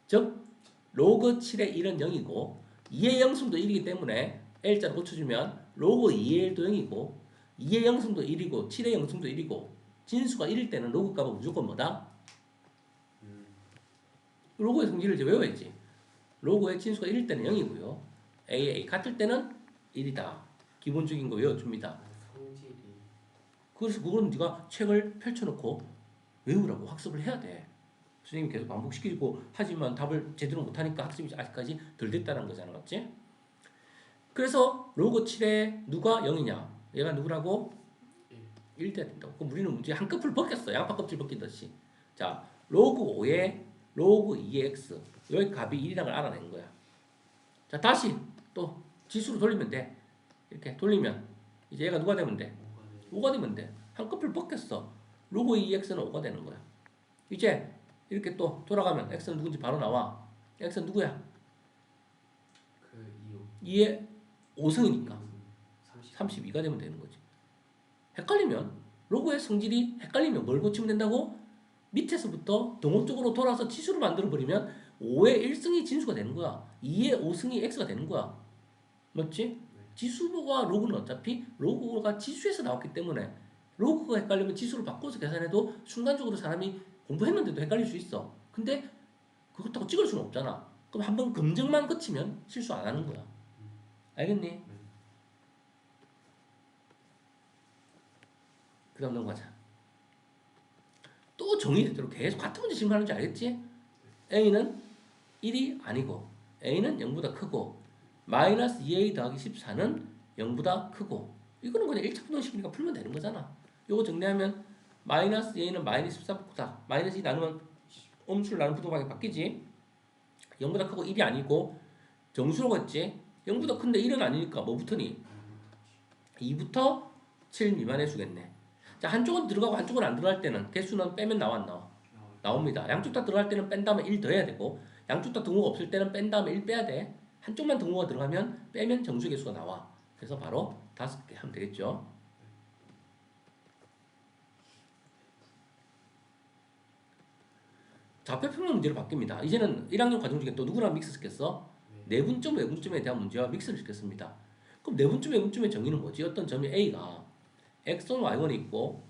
즉 로그 7의 1은 0이고 2의 0승도 1이기 때문에 L자로 고쳐주면 로그 2의 1도 0이고 2의 0승도 1이고 7의 0승도 1이고 진수가 1일 때는 로그 값은 무조건 뭐다? 로그의 성질을 이제 외워야지. 로그의 진수가 1일 때는 0이고요. A 같을 때는 1이다. 기본적인 거 외워줍니다. 성질이. 그래서 그건 네가 책을 펼쳐놓고 외우라고 학습을 해야 돼. 선생님이 계속 반복시키고 하지만 답을 제대로 못하니까 학습이 아직까지 덜 됐다는 거잖아. 맞지? 그래서 로그 7에 누가 0이냐? 얘가 누구라고? 1 돼야 된다고. 그럼 우리는 문제 한꺼풀 벗겼어. 양파 껍질 벗기듯이. 자, 로그 5에 로그 2의 x. 여기 값이 1이라는 걸 알아낸 거야. 자, 다시 또 지수로 돌리면 돼. 이렇게 돌리면 이제 얘가 누가 되면 돼? 5가 되면 돼. 한꺼풀 벗겼어. 로그 2x는 5가 되는 거야. 이제 이렇게 또 돌아가면 x는 누군지 바로 나와. x는 누구야? 그 2의 5승이니까 30. 32가 되면 되는 거지. 헷갈리면 로그의 성질이 헷갈리면 뭘 고치면 된다고? 밑에서부터 등호 쪽으로 돌아서 지수를 만들어 버리면 5의 1승이 진수가 되는 거야. 2의 5승이 x가 되는 거야. 맞지? 지수가 로그는 어차피 로그가 지수에서 나왔기 때문에 로그가 헷갈리면 지수를 바꿔서 계산해도 순간적으로 사람이 공부했는데도 헷갈릴 수 있어. 근데 그렇다고 찍을 수는 없잖아. 그럼 한번 검증만 거치면 실수 안 하는 거야. 알겠니? 그 다음 넘어가자. 또 정의대로 계속 같은 문제 질문하는지 알겠지? A는 1이 아니고 A는 0보다 크고 마이너스 2A 더하기 14는 0보다 크고 이거는 그냥 1차 부등식이니까 풀면 되는 거잖아. 요거 정리하면 마이너스 A는 마이너스 14보다 마이너스 2 나누면 음수를 나누면 부등하게 바뀌지. 0보다 크고 1이 아니고 정수로겠지. 0보다 큰데 1은 아니니까 뭐 붙으니? 2부터 7 미만의 수겠네. 자, 한쪽은 들어가고 한쪽은 안 들어갈 때는 개수는 빼면 나와 안 나와? 나옵니다. 양쪽 다 들어갈 때는 뺀 다음에 1 더해야 되고 양쪽 다 등호가 없을 때는 뺀 다음에 1 빼야 돼. 한쪽만 등호가 들어가면 빼면 정수 개수가 나와. 그래서 바로 5개 하면 되겠죠. 좌표평면 문제로 바뀝니다. 이제는 1학년 과정 중에 또 누구랑 믹스 시켰어? 내분점, 외분점에 대한 문제와 믹스를 시켰습니다. 그럼 내분점, 외분점의 정의는 뭐지? 어떤 점이 A가 x1, y1이 있고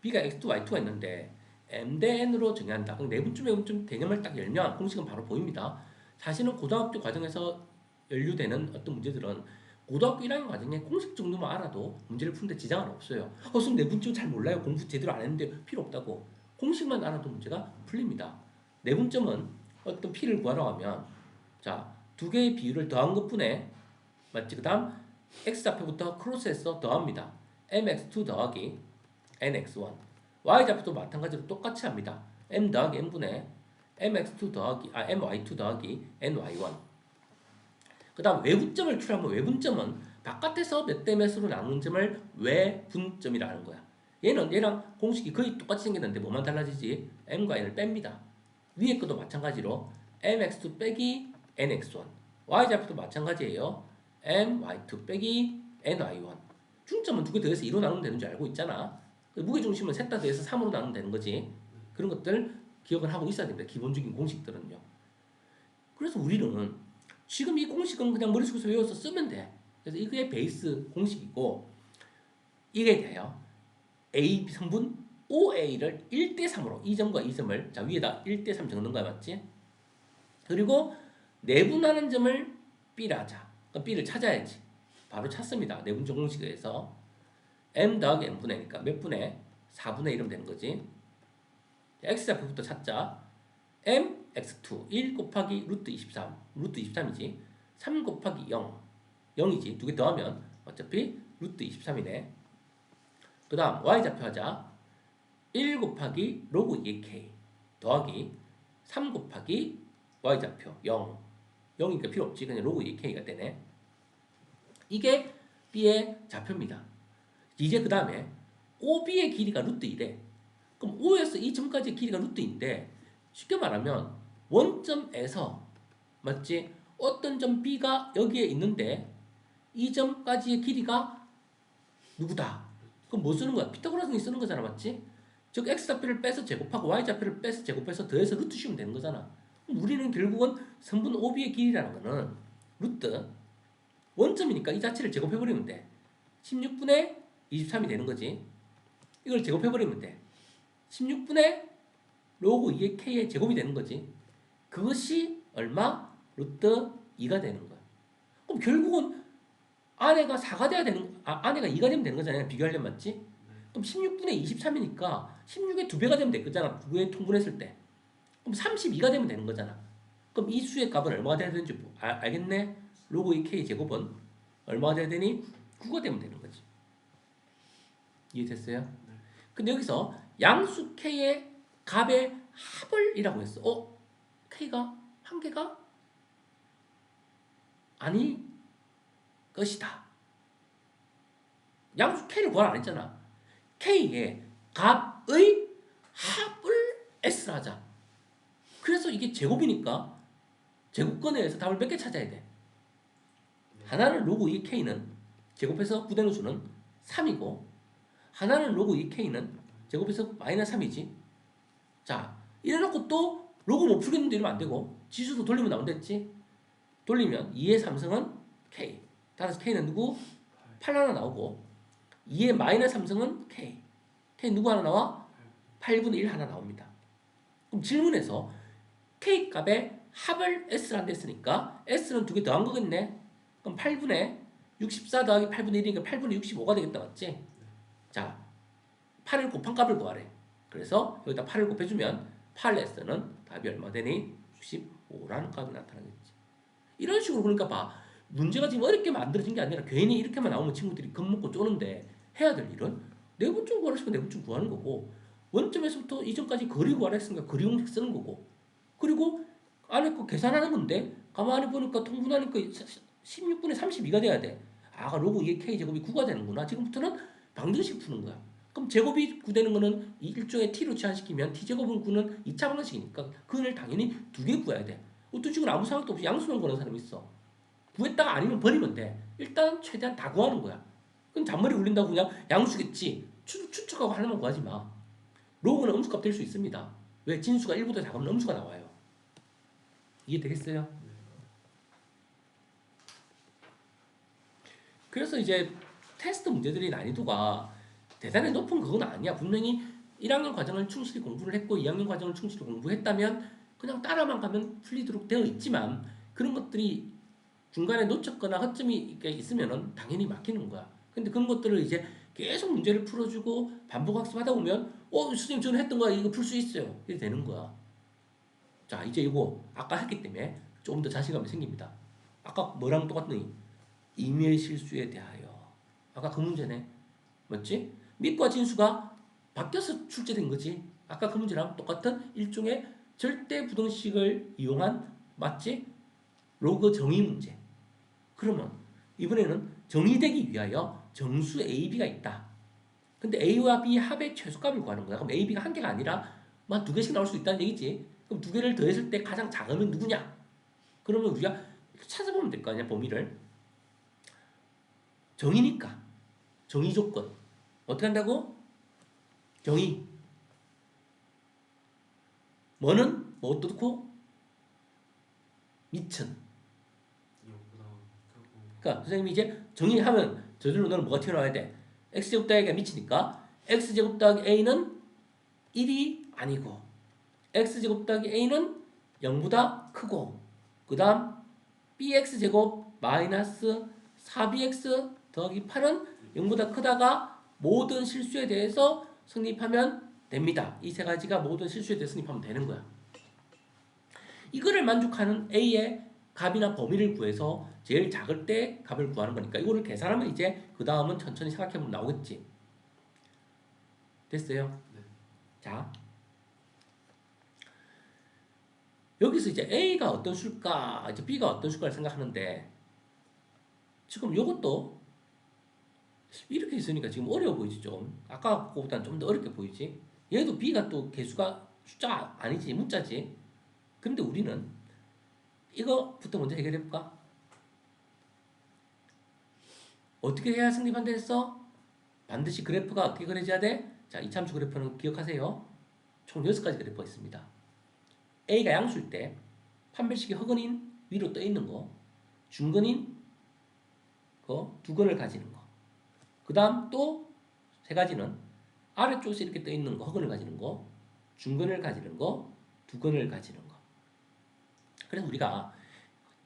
B가 x2, y2가 있는데 m 대 n으로 정의한다. 그럼 내분점, 외분점 개념을 딱 열면 공식은 바로 보입니다. 사실은 고등학교 과정에서 연류되는 어떤 문제들은 고등학교 1학년 과정에 공식 정도만 알아도 문제를 푸는데 지장은 없어요. 선생님 내분점 잘 몰라요. 공부 제대로 안 했는데 필요 없다고. 공식만 알아도 문제가 풀립니다. 내분점은 어떤 P를 구하라고 하면 자, 두 개의 비율을 더한 것뿐에 맞지? 그 다음 X좌표부터 크로스해서 더합니다. mx2 더하기 nx1 Y좌표도 마찬가지로 똑같이 합니다. m 더하기 n분의 mx2 더하기 my2 더하기 ny1 그 다음 외분점을 추려하면 외분점은 바깥에서 몇 대 몇으로 나누는 점을 외분점이라는 거야. 얘는 얘랑 공식이 거의 똑같이 생겼는데 뭐만 달라지지? m과 n을 뺍니다. 위에 것도 마찬가지로 mx2 빼기 nx1 y좌표도 마찬가지예요. my2 빼기 ny1 중점은 두 개 더해서 2로 나누면 되는 줄 알고 있잖아. 무게중심은 셋 다 더해서 3으로 나누면 되는 거지. 그런 것들 기억을 하고 있어야 됩니다. 기본적인 공식들은요. 그래서 우리는 지금 이 공식은 그냥 머릿속에서 외워서 쓰면 돼. 그래서 이게 베이스 공식이고 이게 돼요. A 성분 OA를 1대3으로 이 점과 이 점을 자 위에다 1대3 적는 거야 맞지? 그리고 내분하는 점을 B라 하자. 그럼 B를 찾아야지. 바로 찾습니다. 내분점 공식에 의해서 M 더하기 N분의 N이니까 몇 분의? 4분의 1이면 되는 거지. X좌표부터 찾자. M, X2, 1 곱하기 루트 23. 루트 23이지. 3 곱하기 0. 0이지. 두 개 더하면 어차피 루트 23이네. 그 다음 Y좌표 하자. 1 곱하기 로그 2K 더하기 3 곱하기 Y좌표 0. 0이니까 필요 없지. 그냥 로그 2K가 되네. 이게 B의 좌표입니다. 이제 그 다음에 OB의 길이가 루트 2래. 그럼 O에서 이 점까지의 길이가 루트인데 쉽게 말하면 원점에서 맞지? 어떤 점 B가 여기에 있는데 이 점까지의 길이가 누구다? 그럼 뭐 쓰는 거야? 피타고라스는 쓰는 거잖아, 맞지? 즉 x좌표를 빼서 제곱하고 y좌표를 빼서 제곱해서 더해서 루트 씌우면 되는 거잖아. 그럼 우리는 결국은 선분 OB의 길이라는 거는 루트 원점이니까 이 자체를 제곱해버리면 돼. 16분의 23이 되는 거지. 이걸 제곱해버리면 돼. 16분의 로그 2의 k의 제곱이 되는 거지. 그것이 얼마? 루트 2가 되는 거야. 그럼 결국은 아내가 4가 돼야 되는, 아내가 2가 되면 되는 거잖아요. 비교하려면 맞지? 그럼 16분의 23이니까 16의 2배가 되면 되잖아. 9에 통분했을 때. 그럼 32가 되면 되는 거잖아. 그럼 이 수의 값은 얼마가 돼야 되는지 알겠네? 로그 2k 제곱은 얼마가 돼야 되니? 9가 되면 되는 거지. 이해됐어요? 근데 여기서 양수 k의 값의 합을 이라고 했어. k가 한 개가 아니 것이다. 양수 k를 구하라 안 했잖아. k의 값의 합을 s라 하자. 그래서 이게 제곱이니까 제곱권에 의해서 답을 몇 개 찾아야 돼. 하나는 로그 2k는 제곱해서 구되는 수는 3이고 하나는 로그 2k는 제곱해서 마이너스 3이지. 자, 이래놓고 또 로그 못 풀겠는데 이러면 안 되고 지수도 돌리면 나온댔지. 돌리면 2의 3승은 k. 따라서 k는 누구? 8 하나 나오고 2의 마이너스 3승은 k. k 누구 하나 나와? 8분의 1 하나 나옵니다. 그럼 질문에서 k 값의 합을 s라는 데 했으니까 s는 두 개 더한 거겠네. 그럼 8분의 64 더하기 8분의 1이니까 8분의 65가 되겠다 맞지? 자, 8을 곱한 값을 구하래. 그래서 여기다 8을 곱해주면 8s는 답이 얼마 되니? 65라는 값이 나타나겠지. 이런 식으로 그러니까 봐. 문제가 지금 어렵게 만들어진 게 아니라 괜히 이렇게만 나오면 친구들이 겁먹고 쪼는데 해야 될 일은 내분점 구하라 싶으면 내분점 구하는 거고 원점에서부터 이점까지 거리 구하라 했으니까 거리 공식 쓰는 거고 그리고 안에 거 계산하는 건데 가만히 보니까 통분하니까 16분의 32가 돼야 돼. 로그 2의 k제곱이 9가 되는구나. 지금부터는 방정식 푸는 거야. 그럼 제곱이 9 되는 거는 일종의 t로 치환시키면 t제곱은 9는 2차 방정식이니까 그걸 당연히 두 개 구해야 돼. 어떤 식으로 아무 생각도 없이 양수만 구하는 사람이 있어. 구했다가 아니면 버리면 돼. 일단 최대한 다 구하는 거야. 그럼 잔머리 굴린다고 그냥 양수겠지. 추측하고 하나만 구하지 마. 로그는 음수값 될 수 있습니다. 왜? 진수가 1보다 작으면 음수가 나와요. 이해되겠어요? 그래서 이제 테스트 문제들이 난이도가 대단히 높은 그건 아니야. 분명히 1학년 과정을 충실히 공부를 했고 2학년 과정을 충실히 공부했다면 그냥 따라만 가면 풀리도록 되어 있지만 그런 것들이 중간에 놓쳤거나 허점이 있으면 당연히 막히는 거야. 근데 그런 것들을 이제 계속 문제를 풀어주고 반복 학습하다 보면 선생님 저는 했던 거 이거 풀 수 있어요. 이렇게 되는 거야. 자, 이제 이거 아까 했기 때문에 조금 더 자신감이 생깁니다. 아까 뭐랑 똑같니? 임의의 실수에 대하여. 아까 그 문제네. 맞지? 밑과 진수가 바뀌어서 출제된 거지. 아까 그 문제랑 똑같은 일종의 절대 부등식을 이용한 맞지? 로그 정의 문제. 그러면 이번에는 정의되기 위하여 정수 AB가 있다. 근데 A와 B 합의 최소값을 구하는 거야. 그럼 A, B가 한 개가 아니라 막 두 개씩 나올 수 있다는 얘기지. 그럼 두 개를 더했을 때 가장 작으면 누구냐? 그러면 우리가 찾아보면 될 거 아니야, 범위를. 정의니까. 정의 조건. 어떻게 한다고? 정의. 뭐는 뭐 어떻고? 미천. 이거보다 크고. 그러니까 선생님이 이제 정의하면 저절로 너는 뭐가 튀어나와야 돼? x제곱 더하기 a가 미치니까 x제곱 더하기 a는 1이 아니고 x제곱 더하기 a는 0보다 크고 그 다음 bx제곱 마이너스 4bx 더하기 8은 0보다 크다가 모든 실수에 대해서 성립하면 됩니다. 이 세 가지가 모든 실수에 대해서 성립하면 되는 거야. 이거를 만족하는 a의 값이나 범위를 구해서 제일 작을 때 값을 구하는 거니까 이거를 계산하면 이제 그 다음은 천천히 생각해보면 나오겠지. 됐어요? 네. 자, 여기서 이제 A가 어떤 수일까, 이제 B가 어떤 수일까를 생각하는데 지금 이것도 이렇게 있으니까 지금 어려워 보이지 좀. 아까 거보다는 좀 더 어렵게 보이지. 얘도 B가 또 개수가 숫자 아니지, 문자지. 근데 우리는 이거부터 먼저 해결해볼까? 어떻게 해야 성립한다 했어? 반드시 그래프가 어떻게 그려져야 돼? 자, 이참수 그래프는 기억하세요. 총 6가지 그래프가 있습니다. A가 양수일 때 판별식이 허근인 위로 떠 있는 거, 중근인 거, 두근을 가지는 거. 그 다음 또 세 가지는 아래쪽에서 이렇게 떠 있는 거, 허근을 가지는 거, 중근을 가지는 거, 두근을 가지는 거. 그래서 우리가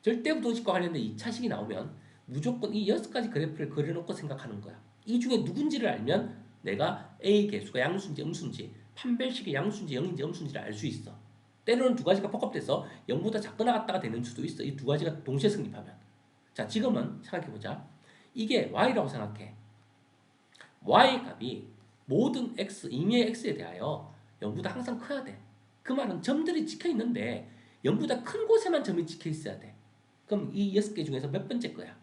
절대부등식과 관련된 2차식이 나오면 무조건 이 6가지 그래프를 그려놓고 생각하는 거야. 이 중에 누군지를 알면 내가 A 개수가 양수인지 음수인지, 판별식이 양수인지 0인지 음수인지를 알 수 있어. 때로는 두 가지가 복합돼서 0보다 작거나 같다가 되는 수도 있어. 이 두 가지가 동시에 성립하면. 자, 지금은 생각해보자. 이게 y라고 생각해. y의 값이 모든 x, 임의의 x에 대하여 0보다 항상 커야 돼. 그 말은 점들이 찍혀 있는데 0보다 큰 곳에만 점이 찍혀 있어야 돼. 그럼 이 6개 중에서 몇 번째 거야?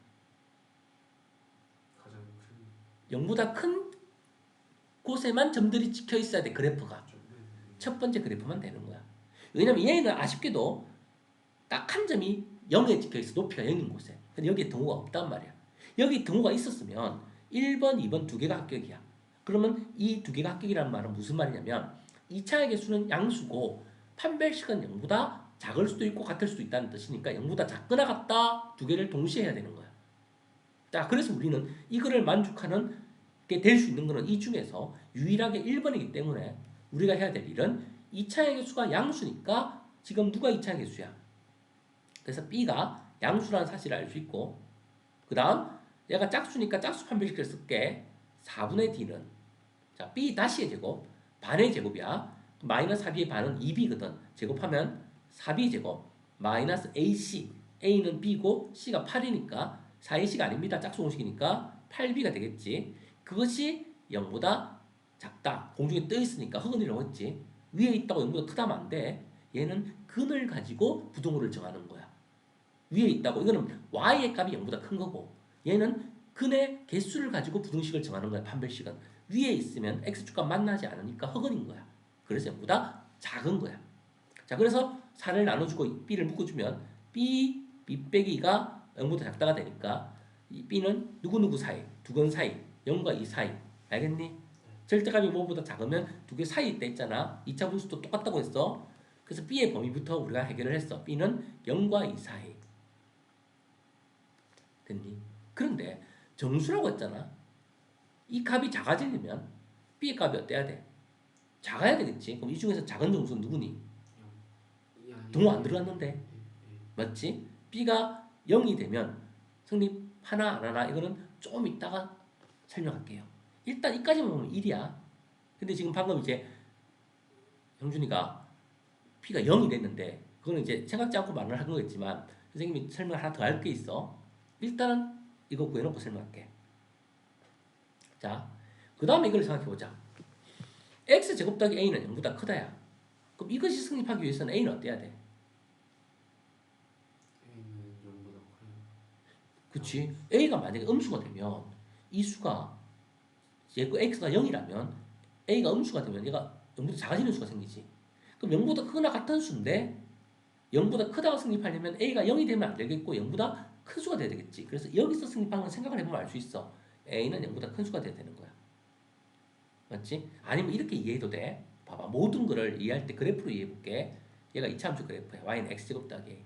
가장 큰. 0보다 큰 곳에만 점들이 찍혀 있어야 돼, 그래프가. 첫 번째 그래프만 되는 거야. 왜냐면 얘는 아쉽게도 딱 한 점이 0에 찍혀 있어. 높이가 0인 곳에. 근데 여기에 등호가 없단 말이야. 여기 등호가 있었으면 1번, 2번 두 개가 합격이야. 그러면 이 두 개가 합격이라는 말은 무슨 말이냐면 2차의 개수는 양수고 판별식은 0보다 작을 수도 있고 같을 수도 있다는 뜻이니까 0보다 작거나 같다 두 개를 동시에 해야 되는 거야. 자, 그래서 우리는 이거를 만족하는 게 될 수 있는 거는 이 중에서 유일하게 1번이기 때문에 우리가 해야 될 일은 2차의 개수가 양수니까 지금 누가 2차의 개수야? 그래서 B가 양수라는 사실을 알 수 있고 그 다음 얘가 짝수니까 짝수 판별식을 쓸게. 4분의 D는 자 B 다시의 제곱 반의 제곱이야. 마이너스 4B의 반은 2B거든. 제곱하면 4B 제곱 마이너스 AC A는 B고 C가 8이니까 4AC가 아닙니다. 짝수 공식이니까 8B가 되겠지. 그것이 0보다 작다. 공중에 떠 있으니까 허근이라고 했지. 위에 있다고 0보다 크다면 안 돼. 얘는 근을 가지고 부등호를 정하는 거야. 위에 있다고 이거는 y의 값이 0보다 큰 거고 얘는 근의 개수를 가지고 부등식을 정하는 거야. 판별식은 위에 있으면 x축과 만나지 않으니까 허근인 거야. 그래서 0보다 작은 거야. 자, 그래서 4를 나눠주고 b를 묶어주면 b 빼기 2가 0보다 작다가 되니까 이 b는 누구누구 사이, 두근 사이, 0과 2 사이. 알겠니? 절대값이 뭐보다 작으면 두 개 사이에 있다 했잖아. 2차 분수도 똑같다고 했어. 그래서 b의 범위부터 우리가 해결을 했어. b는 0과 2 사이. 됐니? 그런데 정수라고 했잖아. 이 값이 작아지려면 b의 값이 어때야 돼? 작아야 되겠지. 그럼 이 중에서 작은 정수는 누구니? 등호 안 들어갔는데. 맞지? b가 0이 되면 성립하나 안 하나 이거는 좀 이따가 설명할게요. 일단 이까지만 보면 1이야. 근데 지금 방금 이제 형준이가 b가 0이 됐는데 그거는 이제 생각지 않고 말을 한 거겠지만 선생님이 설명 하나 더 할 게 있어. 일단은 이거 구해놓고 설명할게. 자, 그 다음에 이걸 생각해보자. x제곱 더하기 a는 0보다 크다야. 그럼 이것이 성립하기 위해서는 a는 어때야 돼? A는 0보다 커요. 그치? a가 만약에 음수가 되면 이 수가 얘그 x가 0이라면 a가 음수가 되면 얘가 0보다 작아지는 수가 생기지. 그럼 0보다 크거나 같은 수인데 0보다 크다고 성립하려면 a가 0이 되면 안 되겠고 0보다 큰 수가 돼야 되겠지. 그래서 여기서 성립하는 건 생각을 해보면 알 수 있어. a는 0보다 큰 수가 돼야 되는 거야. 맞지? 아니면 이렇게 이해해도 돼. 봐봐. 모든 거를 이해할 때 그래프로 이해해볼게. 얘가 이차함수 그래프야. y는 x제곱 더하기 a.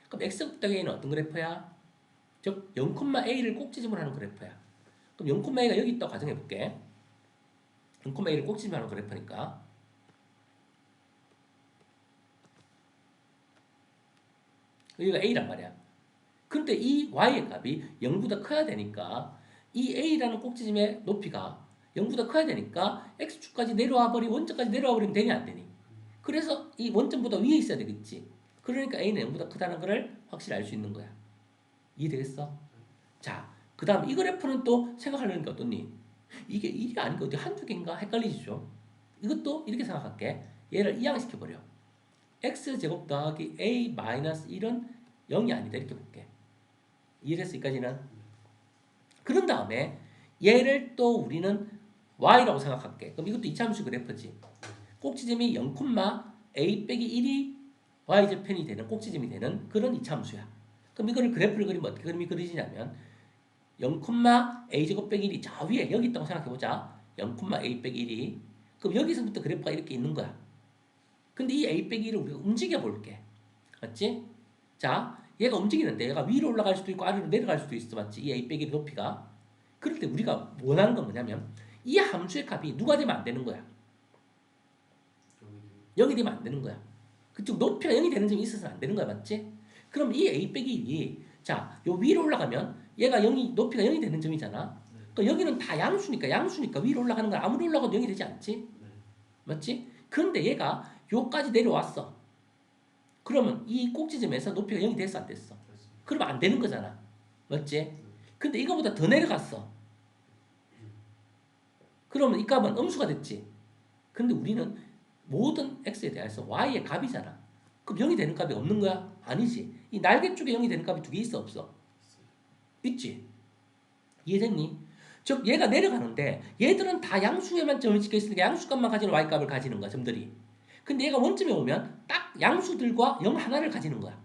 그럼 x제곱 더하기 a는 어떤 그래프야? 즉 0,a를 꼭지점으로 하는 그래프야. 그럼 0,a가 여기 있다고 가정해볼게. 0,a를 꼭지점으로 하는 그래프니까 여기가 a란 말이야. 근데 이 y의 값이 0보다 커야 되니까 이 a라는 꼭지점의 높이가 0보다 커야 되니까 x축까지 내려와 버리면 원점까지 내려와 버리면 되냐 안 되니? 그래서 이 원점보다 위에 있어야 되겠지. 그러니까 a는 0보다 크다는 것을 확실히 알 수 있는 거야. 이해되겠어? 자, 그 다음 이 그래프는 또 생각하려는 게 어떻니? 이게 1이 아닌가 어디 한두 개인가 헷갈리시죠? 이것도 이렇게 생각할게. 얘를 이항시켜버려. x제곱 더하기 a 마이너스 1은 0이 아니다 이렇게 볼게. 이해됐어? 여기까지는? 그런 다음에 얘를 또 우리는 y라고 생각할게. 그럼 이것도 이차함수 그래프지. 꼭지점이 0,a 빼기 1이 y절편이 되는 꼭지점이 되는 그런 이차함수야. 그럼 이거를 그래프를 그리면 어떻게 그림이 그려지냐면 0,a제곱 빼기 1이 저 위에 여기 있다고 생각해보자. 0,a 빼기 1이 그럼 여기서부터 그래프가 이렇게 있는 거야. 근데 이 a 빼기 1을 우리가 움직여 볼게. 맞지? 자, 얘가 움직이는데 얘가 위로 올라갈 수도 있고 아래로 내려갈 수도 있어. 맞지? 이 a 빼기 1의 높이가. 그럴 때 우리가 원하는 건 뭐냐면 이 함수의 값이 누가 되면 안 되는 거야. 0이 되면 안 되는 거야. 그쪽 높이가 0이 되는 점이 있어서는 안 되는 거야. 맞지? 그럼 이 a 빼기 1이 자, 요 위로 올라가면 얘가 0이 높이가 0이 되는 점이잖아. 그러니까 여기는 다 양수니까 위로 올라가는 건 아무리 올라가도 0이 되지 않지? 맞지? 그런데 얘가 요까지 내려왔어. 그러면 이 꼭지점에서 높이가 0이 됐어 안 됐어? 그러면 안 되는 거잖아. 맞지? 근데 이거보다 더 내려갔어. 그러면 이 값은 음수가 됐지. 근데 우리는 모든 x에 대해서 y의 값이잖아. 그럼 0이 되는 값이 없는 거야? 아니지. 이 날개 쪽에 0이 되는 값이 두 개 있어 없어? 있지. 이해됐니? 즉 얘가 내려가는데 얘들은 다 양수에만 점을 찍혀 있으니까 양수값만 가지는 y값을 가지는 거야 점들이. 근데 얘가 원점에 오면 딱 양수들과 0 하나를 가지는 거야.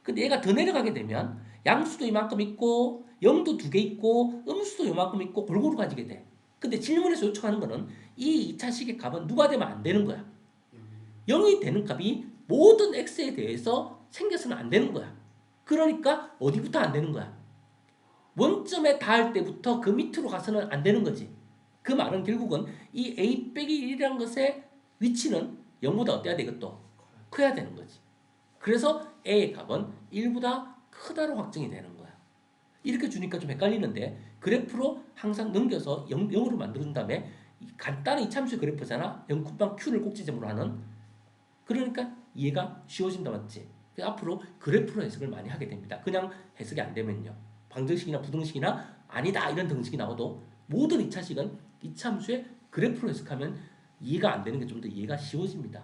근데 얘가 더 내려가게 되면 양수도 이만큼 있고 0도 두 개 있고 음수도 이만큼 있고 골고루 가지게 돼. 근데 질문에서 요청하는 거는 이 2차식의 값은 누가 되면 안 되는 거야. 0이 되는 값이 모든 x에 대해서 생겨서는 안 되는 거야. 그러니까 어디부터 안 되는 거야? 원점에 닿을 때부터 그 밑으로 가서는 안 되는 거지. 그 말은 결국은 이 a 빼기 1이라는 것의 위치는 0보다 어때야 돼 이것도? 커야 되는 거지. 그래서 a의 값은 1보다 크다로 확정이 되는 거야. 이렇게 주니까 좀 헷갈리는데 그래프로 항상 넘겨서 0으로 만들어준 다음에 간단한 이차함수의 그래프잖아. 0,q를 꼭지점으로 하는. 그러니까 이해가 쉬워진다 맞지? 앞으로 그래프로 해석을 많이 하게 됩니다. 그냥 해석이 안 되면요. 방정식이나 부등식이나 아니다 이런 등식이 나와도 모든 2차식은 이차함수의 그래프로 해석하면 이해가 안 되는 게 좀 더 이해가 쉬워집니다.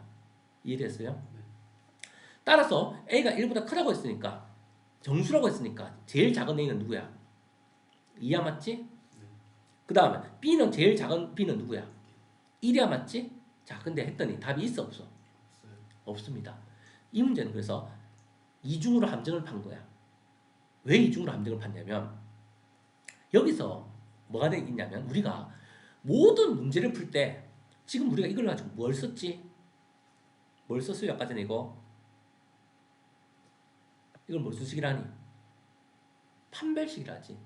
이해됐어요? 따라서 a가 1보다 크다고 했으니까 정수라고 했으니까 제일 작은 a는 누구야? 2야 맞지? 그 다음에 b는 제일 작은 b는 누구야? 1이야 맞지? 자 근데 했더니 답이 있어 없어? 없습니다. 이 문제는 그래서 이중으로 함정을 판 거야. 왜 이중으로 함정을 팠냐면 여기서 뭐가 있냐면 우리가 모든 문제를 풀 때 지금 우리가 이걸 가지고 뭘 썼지? 뭘 썼어요? 아까 전에 이걸 무슨 식이라니? 판별식이라지.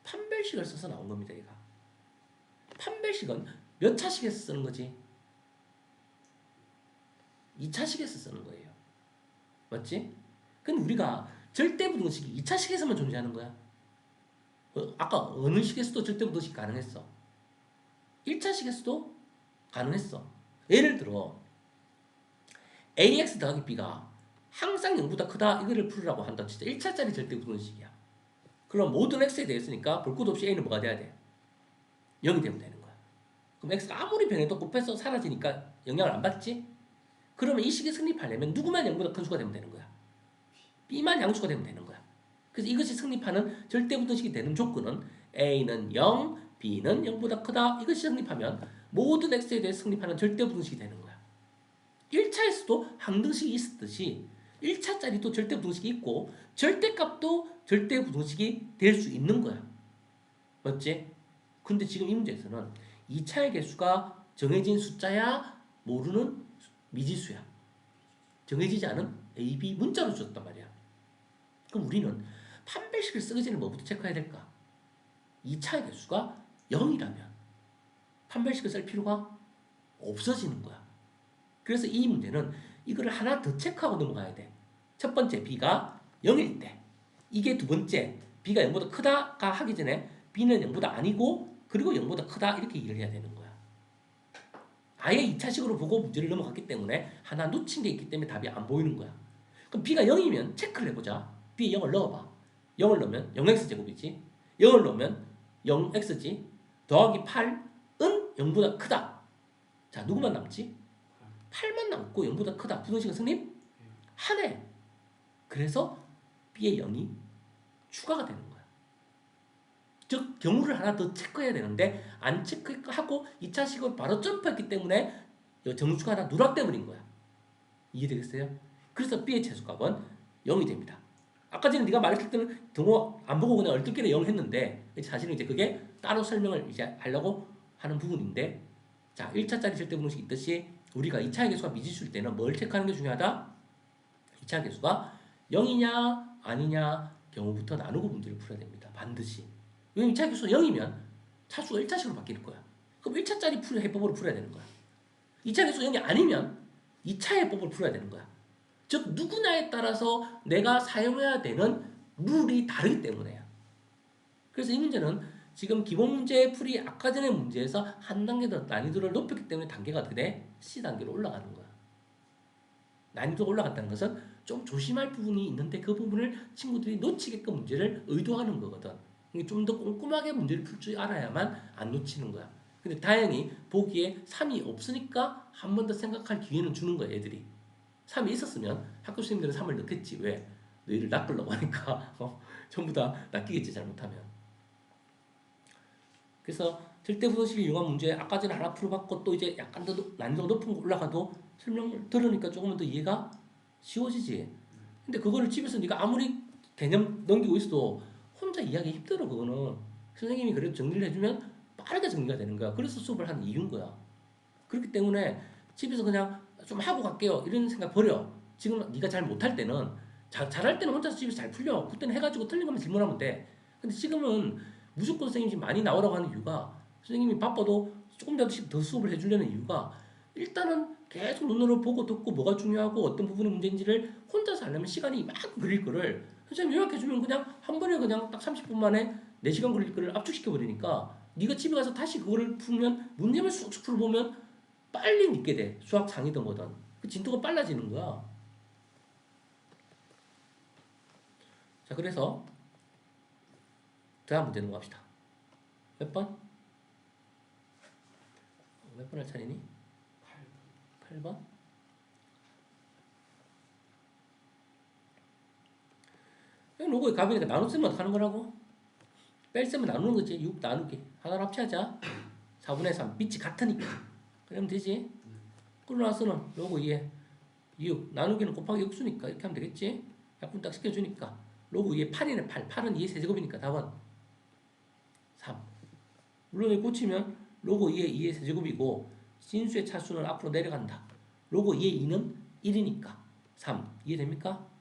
판별식을 써서 나온 겁니다. 얘가. 판별식은 몇 차식에서 쓰는 거지? 2차식에서 쓰는 거예요. 맞지? 근데 우리가 절대부등식이 2차식에서만 존재하는 거야. 아까 어느 식에서도 절대부등식 가능했어. 1차식에서도 가능했어. 예를 들어 ax 더하기 b가 항상 0보다 크다 이거를 풀으라고 한다. 진짜 1차짜리 절대부등식이야. 그럼 모든 x에 대해서니까 볼 것 없이 a는 뭐가 돼야 돼? 0이 되면 되는 거야. 그럼 x가 아무리 변해도 곱해서 사라지니까 영향을 안 받지? 그러면 이 식이 승립하려면 누구만 0보다 큰 수가 되면 되는 거야? b만 양수가 되면 되는 거야. 그래서 이것이 승립하는 절대부등식이 되는 조건은 a는 0, b는 0보다 크다. 이것이 성립하면 모든 x에 대해 성립하는 절대부등식이 되는 거야. 1차에서도 항등식이 있었듯이 1차짜리도 절대부등식이 있고 절대값도 절대부등식이 될 수 있는 거야. 맞지? 근데 지금 이 문제에서는 2차의 개수가 정해진 숫자야 모르는 미지수야. 정해지지 않은 A, B 문자로 줬단 말이야. 그럼 우리는 판별식을 쓰기 전에 뭐부터 체크해야 될까? 2차의 개수가 0이라면 판별식을 쓸 필요가 없어지는 거야. 그래서 이 문제는 이거를 하나 더 체크하고 넘어가야 돼. 첫 번째 b가 0일 때 이게 두 번째 b가 0보다 크다가 하기 전에 b는 0보다 아니고 그리고 0보다 크다 이렇게 이해를 해야 되는 거야. 아예 2차식으로 보고 문제를 넘어갔기 때문에 하나 놓친 게 있기 때문에 답이 안 보이는 거야. 그럼 b가 0이면 체크를 해보자. b에 0을 넣어봐. 0을 넣으면 0x제곱이지. 0을 넣으면 0x지. 더하기 8은 0보다 크다. 자, 누구만 남지? 8만 남고 0보다 크다. 부등식은 성립? 하네. 그래서 b의 0이 추가가 되는 거야. 즉 경우를 하나 더 체크해야 되는데 안 체크하고 2차식으로 바로 점프했기 때문에 정수가 하나 누락돼 버린 거야. 이해되겠어요? 그래서 b의 최소값은 0이 됩니다. 아까 전에 네가 말했을 때는 등호 안 보고 그냥 얼떨결에 0 했는데 사실은 이제 그게 따로 설명을 이제 하려고 하는 부분인데, 자 1차짜리 절대분식이 있듯이 우리가 2차의 개수가 미지수일 때는 뭘 체크하는 게 중요하다? 2차 개수가 0이냐 아니냐 경우부터 나누고 문제를 풀어야 됩니다. 반드시. 왜냐면 2차 개수가 0이면 차수가 1차식으로 바뀔 거야. 그럼 1차짜리 해법으로 풀어야 되는 거야. 2차 개수가 0이 아니면 2차 해법을 풀어야 되는 거야. 즉 누구냐에 따라서 내가 사용해야 되는 룰이 다르기 때문에야. 그래서 이 문제는 지금 기본 문제 풀이 아까 전의 문제에서 한 단계 더 난이도를 높였기 때문에 단계가 어떻게 돼? C단계로 올라가는 거야. 난이도가 올라갔다는 것은 좀 조심할 부분이 있는데 그 부분을 친구들이 놓치게끔 문제를 의도하는 거거든. 좀 더 꼼꼼하게 문제를 풀 줄 알아야만 안 놓치는 거야. 근데 다행히 보기에 3이 없으니까 한 번 더 생각할 기회는 주는 거야, 애들이. 3이 있었으면 학교 선생님들은 3을 넣겠지. 왜? 너희를 낚으려고 하니까. 전부 다 낚이겠지, 잘못하면. 그래서 절대부등식을 이용한 문제 아까 전에 하나 풀어봤고 또 이제 약간 더 난이도가 높은 거 올라가도 설명을 들으니까 조금은 더 이해가 쉬워지지. 근데 그거를 집에서 네가 아무리 개념 넘기고 있어도 혼자 이해하기 힘들어. 그거는 선생님이 그래도 정리를 해주면 빠르게 정리가 되는 거야. 그래서 수업을 하는 이유인 거야. 그렇기 때문에 집에서 그냥 좀 하고 갈게요 이런 생각 버려. 지금 네가 잘 못할 때는 잘할 때는 혼자서 집에서 잘 풀려. 그때는 해가지고 틀린 것만 질문하면 돼. 근데 지금은 무조건 선생님이 많이 나오라고 하는 이유가 선생님이 바빠도 조금이라도 더 수업을 해주려는 이유가 일단은 계속 눈으로 보고 듣고 뭐가 중요하고 어떤 부분이 문제인지를 혼자서 하려면 시간이 막 걸릴 거를 선생님 요약해주면 그냥 한 번에 그냥 딱 30분 만에 4시간 걸릴 거를 압축시켜 버리니까 네가 집에 가서 다시 그거를 풀면 문제만 쑥쑥 풀어보면 빨리 믿게 돼. 수학 상이든 뭐든 그 진도가 빨라지는 거야. 자, 그래서 다음 문제 넘어갑시다. 몇 번? 몇 번 할 차례니? 8번? 로고에 값이니까 나누쓰면 어떡하는 거라고? 뺄셈은 나누는 거지. 6 나누기. 하나로 합치하자. 4분의 3. 밑이 같으니까. 그러면 되지. 그러고 나서는 로고 2에 6 나누기는 곱하기 역수니까 이렇게 하면 되겠지. 약분 딱 시켜주니까 로고 2에 8이네. 8. 8은 2의 세제곱이니까 답은 3. 물론 이거 고치면 로고 2에 2의 세제곱이고 진수의 차수는 앞으로 내려간다. 로고 2에 2는 1이니까 3. 이해됩니까?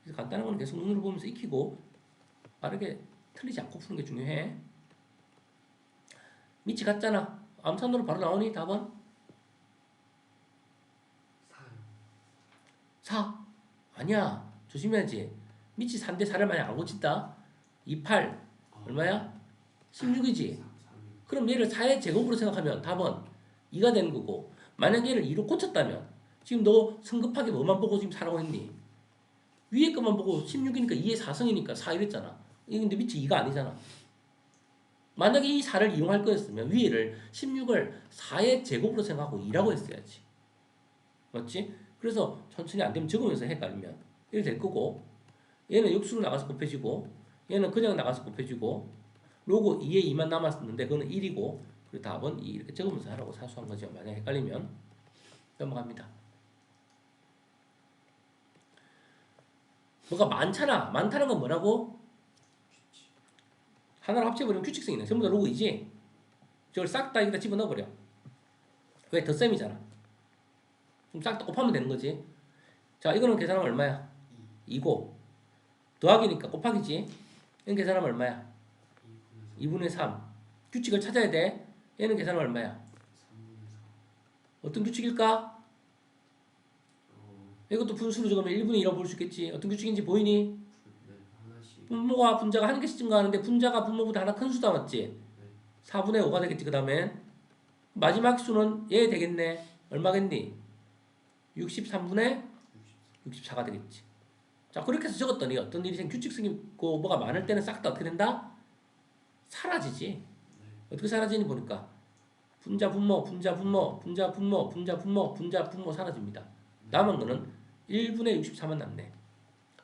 그래서 간단한 건 계속 눈으로 보면서 익히고 빠르게 틀리지 않고 푸는 게 중요해. 밑이 같잖아. 암산으로 바로 나오니 답은 4. 아니야. 조심해야지. 밑이 3대 4를 만약 안 고친다. 2, 8 얼마야? 16이지. 그럼 얘를 4의 제곱으로 생각하면 답은 2가 되는 거고, 만약 얘를 2로 고쳤다면 지금 너 성급하게 뭐만 보고 지금 4라고 했니? 위에 것만 보고 16이니까 2의 4승이니까 4 이랬잖아. 이게 근데 밑이 2가 아니잖아. 만약에 이 4를 이용할 거였으면 위에를 16을 4의 제곱으로 생각하고 2라고 했어야지. 맞지? 그래서 천천히 안 되면 적으면서 헷갈리면 이렇게 될 거고, 얘는 역수로 나가서 곱해지고, 얘는 그냥 나가서 곱해지고, 로고 2에 2만 남았는데 그거는 1이고, 그리고 답은 2 이렇게 적으면서 하라고 사수한 거죠. 만약 헷갈리면 넘어갑니다. 뭐가 많잖아. 많다는 건 뭐라고? 하나를 합쳐버리면 규칙성이네. 전부 다 로고 2지? 저걸 싹 다 여기다 집어넣어버려. 왜? 덧셈이잖아. 그럼 싹 다 곱하면 되는 거지. 자, 이거는 계산하면 얼마야? 2고 더하기니까 곱하기지. 이건 계산하면 얼마야? 2분의 3. 규칙을 찾아야 돼. 얘는 계산하면 얼마야? 3분의 4. 어떤 규칙일까? 이것도 분수로 적으면 1분의 2라고 볼 수 있겠지. 어떤 규칙인지 보이니? 네, 하나씩. 분모가 분자가 한 개씩 증가하는데 분자가 분모보다 하나 큰 수다 맞지? 네. 4분의 5가 되겠지. 그 다음에 마지막 수는 얘 되겠네. 얼마겠니? 63분의 64가 되겠지. 자, 그렇게 해서 적었더니 어떤 일이 규칙성이 있고 뭐가 많을 때는 싹 다 어떻게 된다? 사라지지. 네. 어떻게 사라지니 보니까 분자 분모, 분자 분모, 분자 분모, 분자 분모, 분자 분모 사라집니다. 남은 거는 1분의 64만 남네.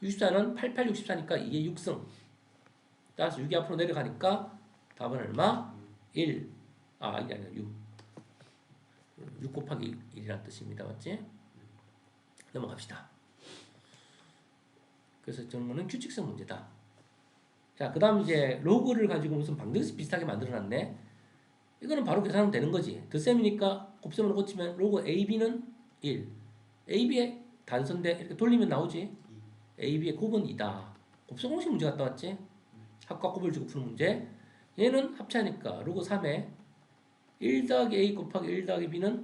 64는 88, 64니까 이게 6승. 따라서 6이 앞으로 내려가니까 답은 얼마? 1. 아, 이게 아니라 6. 6 곱하기 1이라는 뜻입니다. 맞지? 넘어갑시다. 그래서 정문은 규칙성 문제다. 자, 그 다음 이제 로그를 가지고 무슨 방정식 비슷하게 만들어놨네. 이거는 바로 계산하면 되는 거지. 덧셈이니까 곱셈으로 고치면 로그 AB는 1. AB의 단서인데 이렇게 돌리면 나오지. AB의 곱은 2다. 곱셈 공식 문제 갔다 왔지? 합과 곱을 주고 푸는 문제. 얘는 합차니까 로그 3에 1 더하기 A 곱하기 1 더하기 B는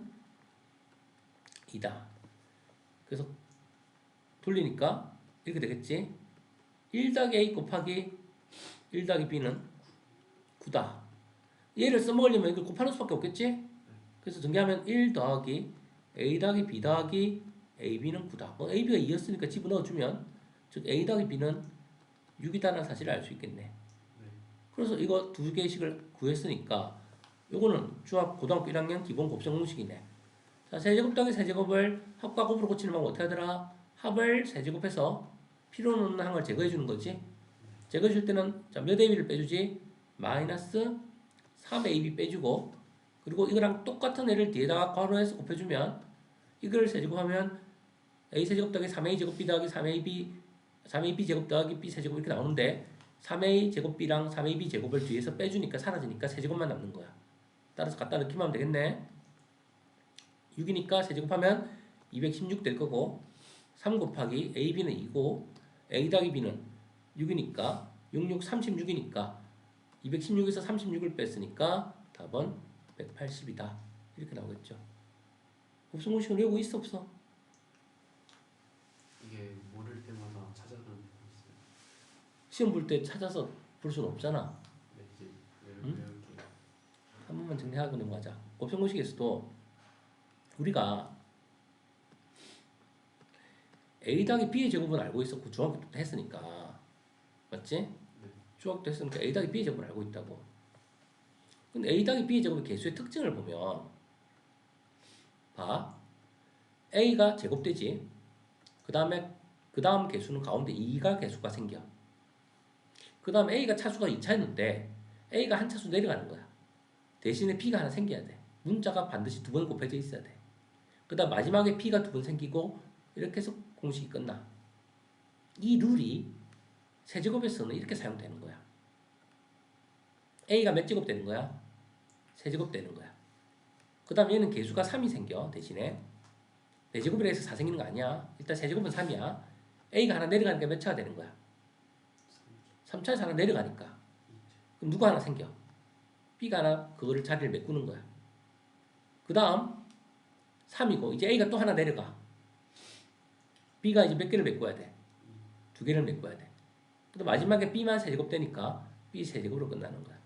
2다. 그래서 돌리니까 이렇게 되겠지. 1 더하기 A 곱하기 1 더하기 B는 9다. 얘를 써먹으려면 이걸 곱하는 수밖에 없겠지? 그래서 전개하면 1 더하기 A 더하기 B 더하기 AB는 9다. 뭐 AB가 2였으니까 집어넣어주면 즉 A 더하기 B는 6이다라는 사실을 알 수 있겠네. 그래서 이거 두 개씩을 구했으니까 요거는 중학 고등학교 1학년 기본 곱셈 공식이네. 자, 세제곱 더하기 세제곱을 합과 곱으로 고치는 방법 어떻게 하더라? 합을 세제곱해서 필요 없는 항을 제거해 주는 거지. 제거해 줄 때는 자, 몇 AB를 빼주지? 마이너스 3AB 빼주고, 그리고 이거랑 똑같은 애를 뒤에다가 괄호해서 곱해주면 이걸 세제곱하면 A 세제곱 더하기 3A 제곱 B 더하기 3AB 제곱 더하기 B 세제곱 이렇게 나오는데 3A 제곱 B랑 3AB 제곱을 뒤에서 빼주니까 사라지니까 세제곱만 남는 거야. 따라서 갖다 넣기만 하면 되겠네. 6이니까 세제곱하면 216 될 거고, 3 곱하기 AB는 2고 A 더하기 B는 6이니까 66, 36이니까 216에서 36을 뺐으니까 답은 180이다. 이렇게 나오겠죠. 곱셈 공식은 외우고 있어 없어? 이게 모를 때마다 찾아가는 거 있어요. 시험 볼 때 찾아서 볼 수는 없잖아. 네, 이제 응? 외울게요. 한 번만 정리하고 넘어가자. 곱셈 공식에서도 우리가 A 더하기 B의 제곱은 알고 있었고 중학교 때 했으니까 맞지? 네. 중학교 때 했으니까 A 더하기 B의 제곱을 알고 있다고. 근데 A 더하기 B의 제곱의 개수의 특징을 보면 봐. A가 제곱되지. 그 다음 개수는 가운데 2가 개수가 생겨. 그 다음 A가 차수가 2차였는데 A가 한 차수 내려가는 거야. 대신에 B가 하나 생겨야 돼. 문자가 반드시 2번 곱해져 있어야 돼. 그 다음 마지막에 B가 2번 생기고 이렇게 해서 공식이 끝나. 이 룰이 세제곱에서는 이렇게 사용되는 거야. A가 몇 제곱 되는 거야? 세제곱 되는 거야. 그 다음 얘는 개수가 3이 생겨. 대신에 4제곱이라 해서 4 생기는 거 아니야. 일단 세제곱은 3이야. A가 하나 내려가니까 몇 차가 되는 거야? 3차에서 하나 내려가니까. 그럼 누가 하나 생겨? B가 하나 그거를 자리를 메꾸는 거야. 그 다음 3이고 이제 A가 또 하나 내려가. B가 이제 몇 개를 메꿔야 돼? 2개를 메꿔야 돼. 근데 마지막에 B만 세제곱 되니까 B 세제곱으로 끝나는 거야.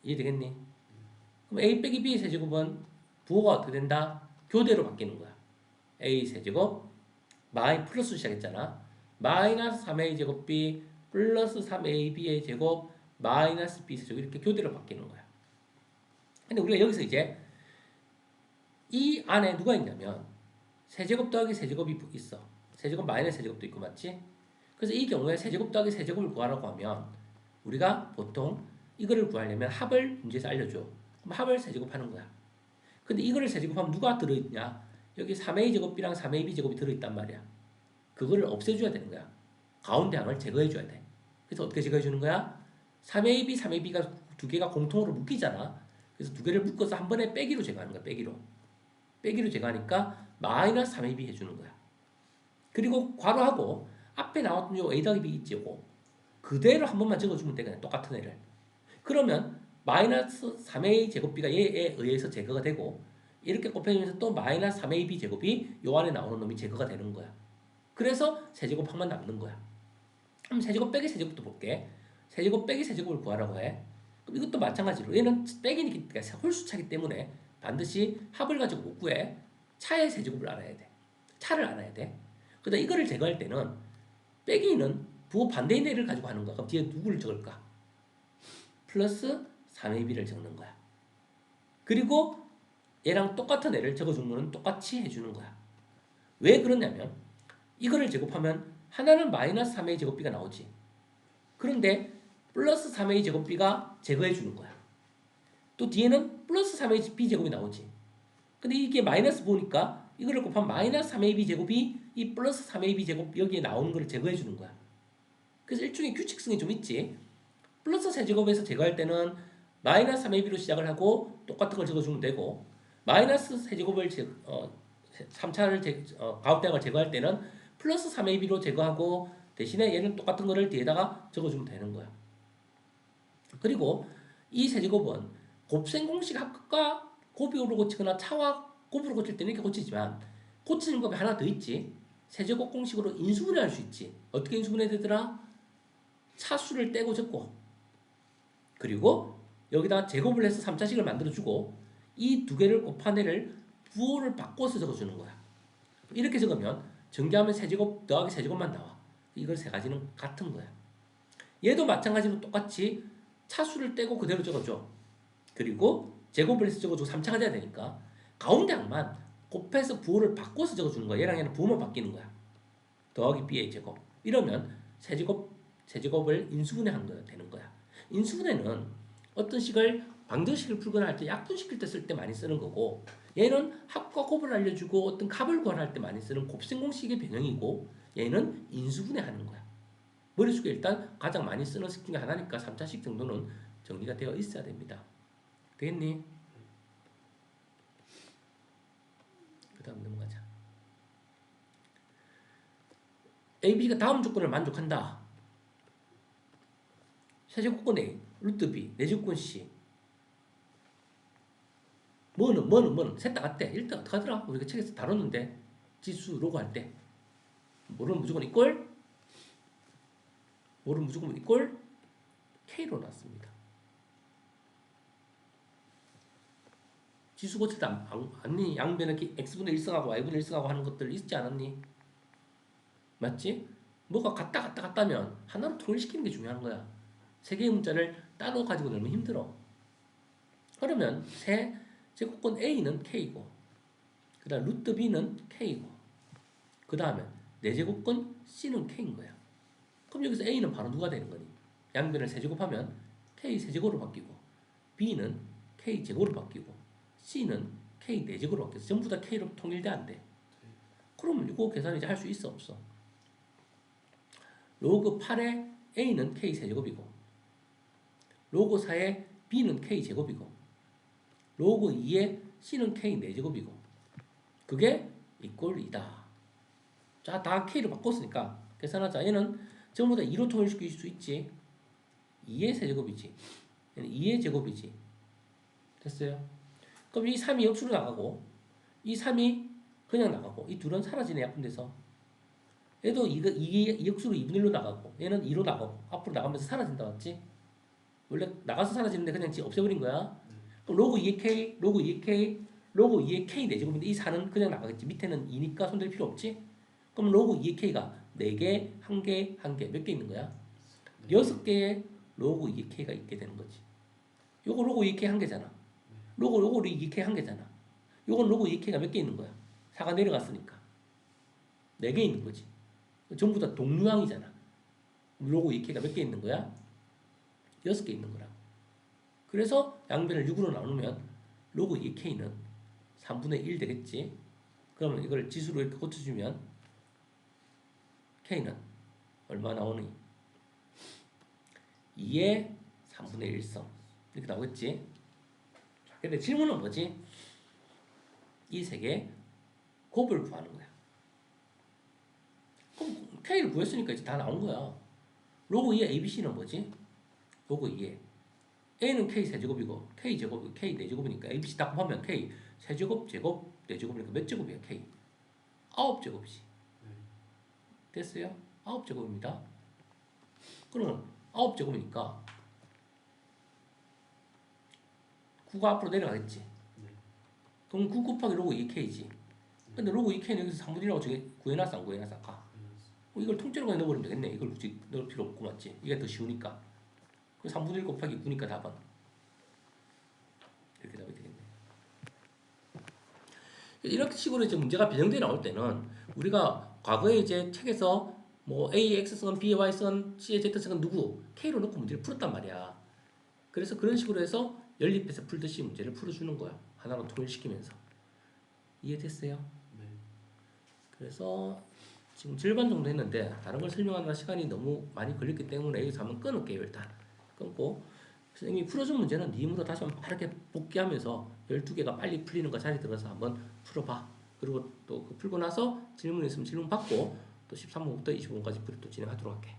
이해되겠니? 그럼 A 빼기 B 세제곱은 부호가 어떻게 된다? 교대로 바뀌는 거야. A 세제곱 마이 플러스 시작했잖아. 마이너스 3a 제곱 b 플러스 3ab의 제곱 마이너스 b 세제곱 이렇게 교대로 바뀌는 거야. 근데 우리가 여기서 이제 이 안에 누가 있냐면 세제곱 더하기 세제곱이 있어. 세제곱 마이너스 세제곱도 있고 맞지? 그래서 이 경우에 세제곱 더하기 세제곱을 구하라고 하면 우리가 보통 이거를 구하려면 합을 문제에서 알려줘. 그럼 합을 세제곱하는 거야. 근데 이거를 세제곱하면 누가 들어있냐? 여기 3a 제곱이랑 3ab 제곱이 들어있단 말이야. 그거를 없애줘야 되는 거야. 가운데 항을 제거해줘야 돼. 그래서 어떻게 제거해주는 거야? 3ab, 3ab가 두 개가 공통으로 묶이잖아. 그래서 두 개를 묶어서 한 번에 빼기로 제거하는 거야. 빼기로. 빼기로 제거하니까 마이너스 3ab 해주는 거야. 그리고 괄호하고 앞에 나왔던 요 a 더하기 b 있지 요거 그대로 한 번만 적어주면 돼. 그냥 똑같은 애를. 그러면 마이너스 3a 제곱 b가 얘에 의해서 제거가 되고 이렇게 곱해주면서 또 마이너스 3ab 제곱이 요 안에 나오는 놈이 제거가 되는 거야. 그래서 세제곱항만 남는 거야. 그럼 세제곱 빼기 세제곱도 볼게. 세제곱 빼기 세제곱을 구하라고 해. 그럼 이것도 마찬가지로 얘는 빼기니까 홀수차기 때문에 반드시 합을 가지고 못 구해. 차의 세제곱을 알아야 돼. 차를 알아야 돼. 그다음 이거를 제거할 때는 빼기는 부호 반대인 애를 가지고 하는 거야. 그럼 뒤에 누구를 적을까? 플러스 3ab를 적는 거야. 그리고 얘랑 똑같은 애를 적어주면 똑같이 해주는 거야. 왜 그러냐면 이거를 제곱하면 하나는 마이너스 3a 제곱비가 나오지. 그런데 플러스 3a 제곱비가 제거해주는 거야. 또 뒤에는 플러스 3a b 제곱이 나오지. 근데 이게 마이너스 보니까 이거를 곱하면 마이너스 3ab 제곱이 이 플러스 3ab 제곱 여기에 나오는 걸 제거해주는 거야. 그래서 일종의 규칙성이 좀 있지. 플러스 세제곱에서 제거할 때는 마이너스 3ab로 시작을 하고 똑같은 걸 적어주면 되고 마이너스 세제곱을 3차를 가운데항을 제거할 때는 플러스 3ab로 제거하고 대신에 얘는 똑같은 거를 뒤에다가 적어주면 되는 거야. 그리고 이 세제곱은 곱셈 공식 합과 곱으로 고치거나 차와 곱으로 고칠 때는 이렇게 고치지만 고치는 법이 하나 더 있지. 세제곱 공식으로 인수분해할 수 있지. 어떻게 인수분해 되더라? 차수를 떼고 적고 그리고 여기다가 제곱을 해서 3차식을 만들어주고 이 두 개를 곱한 애를 부호를 바꿔서 적어주는 거야. 이렇게 적으면 전개하면 세제곱 더하기 세제곱만 나와. 이걸 세 가지는 같은 거야. 얘도 마찬가지로 똑같이 차수를 떼고 그대로 적어줘. 그리고 제곱을 해서 적어주고 3차가 돼야 되니까 가운데 항만 곱해서 부호를 바꿔서 적어주는 거야. 얘랑 얘는 부호만 바뀌는 거야. 더하기 b의 제곱. 이러면 세제곱을 인수분해한 거야 되는 거야. 인수분해는 어떤 식을 방정식을 풀거나 할 때 약분시킬 때 쓸 때 많이 쓰는 거고 얘는 합과 곱을 알려주고 어떤 값을 구할 때 많이 쓰는 곱셈 공식의 변형이고 얘는 인수분해하는 거야. 머릿속에 일단 가장 많이 쓰는 식 중에 하나니까 3차식 정도는 정리가 되어 있어야 됩니다. 되겠니? 그 다음 넘어가자. A, B가 다음 조건을 만족한다. 세제곱권 A, 루트 B, 내제곱권 C. 뭐는 셋 다 같대. 일단 어떻게 하더라? 우리가 책에서 다뤘는데 지수 로그 할 때 뭐는 무조건 이꼴 뭐는 무조건 이꼴 K로 놨습니다. 지수 고칠 때 아니 양변은 X분의 1승하고 Y분의 1승하고 하는 것들 있지 않았니? 맞지? 뭐가 같다면 하나로 통일시키는 게 중요한 거야. 세 개의 문자를 따로 가지고 놀면 힘들어. 그러면 세 제곱권 A는 K고 그 다음 루트 B는 K고 그 다음에 네 제곱권 C는 K인 거야. 그럼 여기서 A는 바로 누가 되는 거니? 양변을 세제곱하면 K 세제곱으로 바뀌고 B는 K 제곱으로 바뀌고 C는 K 네제곱으로 바뀌어서 전부 다 K로 통일돼 안 돼. 그러면 이거 계산 이제 할 수 있어 없어? 로그 8에 A는 K 세제곱이고 로그 4에 B는 K 제곱이고 로그 2에 C는 K 4제곱이고 그게 이꼴 2다. 자, 다 K로 바꿨으니까 계산하자. 얘는 전부 다 2로 통일시킬 수 있지. 2의 세제곱이지. 얘는 2의 제곱이지. 됐어요? 그럼 이 3이 역수로 나가고 이 3이 그냥 나가고 이 둘은 사라지네 약분돼서 얘도 이 역수로 2분의 1로 나가고 얘는 2로 나가고 앞으로 나가면서 사라진다 맞지? 원래 나가서 사라지는데 그냥 없애버린 거야. 그럼 로그 2의 K, 로그 2의 K, 로그 2의 K 4제곱인데 이 4는 그냥 나가겠지. 밑에는 2니까 손댈 필요 없지? 그럼 로그 2의 K가 4개, 1개, 1개 몇 개 있는 거야? 네. 6개의 로그 2K가 있게 되는 거지. 요거 로그 2K 한 개잖아. 요거 2K 한 개잖아. 요건 로그 2K가 몇 개 있는 거야? 4가 내려갔으니까 4개 있는 거지. 전부 다 동류항이잖아. 로그 2K가 몇 개 있는 거야? 6개 있는 거라. 그래서 양변을 6으로 나누면 로그 2K는 3분의 1 되겠지. 그러면 이걸 지수로 이렇게 고쳐주면 K는 얼마 나오니? 2의 3분의 1성 이렇게 나오겠지. 근데 질문은 뭐지? 이 세 개 곱을 구하는 거야. 그럼 K를 구했으니까 이제 다 나온 거야. 로그 2의 ABC는 뭐지? 로그 2의 A는 K 세제곱이고 K 제곱 K 4제곱이니까 ABC 딱 보면 K 세제곱 제곱 4제곱이니까 몇 제곱이야 K? 9제곱이지. 됐어요? 9제곱입니다. 그러면 9제곱이니까 9가 앞으로 내려가겠지. 그럼 9 곱하기 로그 2K지. 근데 로그 2K는 여기서 3분의 1이라고 저기 구해놨어 안 구해놨어 아까? 이걸 통째로 그냥 넣어버리면 되겠네. 이걸 굳이 넣을 필요 없고 맞지? 이게 더 쉬우니까. 그 3분의 1 곱하기 9니까 답은 이렇게 답이 되겠네. 이런 식으로 이제 문제가 변형돼 나올 때는 우리가 과거에 이제 책에서 뭐 A, X선, B, Y선, C의 Z선은 누구? K로 넣고 문제를 풀었단 말이야. 그래서 그런 식으로 해서 연립해서 풀듯이 문제를 풀어주는 거야. 하나로 통일시키면서. 이해됐어요? 네. 그래서 지금 절반 정도 했는데 다른 걸 설명하느라 시간이 너무 많이 걸렸기 때문에 여기서 한번 끊을게요. 일단 끊고 선생님이 풀어준 문제는 네 힘으로 다시 한번 빠르게 복귀하면서 12개가 빨리 풀리는 거 자리 들어서 한번 풀어봐. 그리고 또 그 풀고 나서 질문 있으면 질문 받고 또 13번부터 25번까지 또 진행하도록 할게.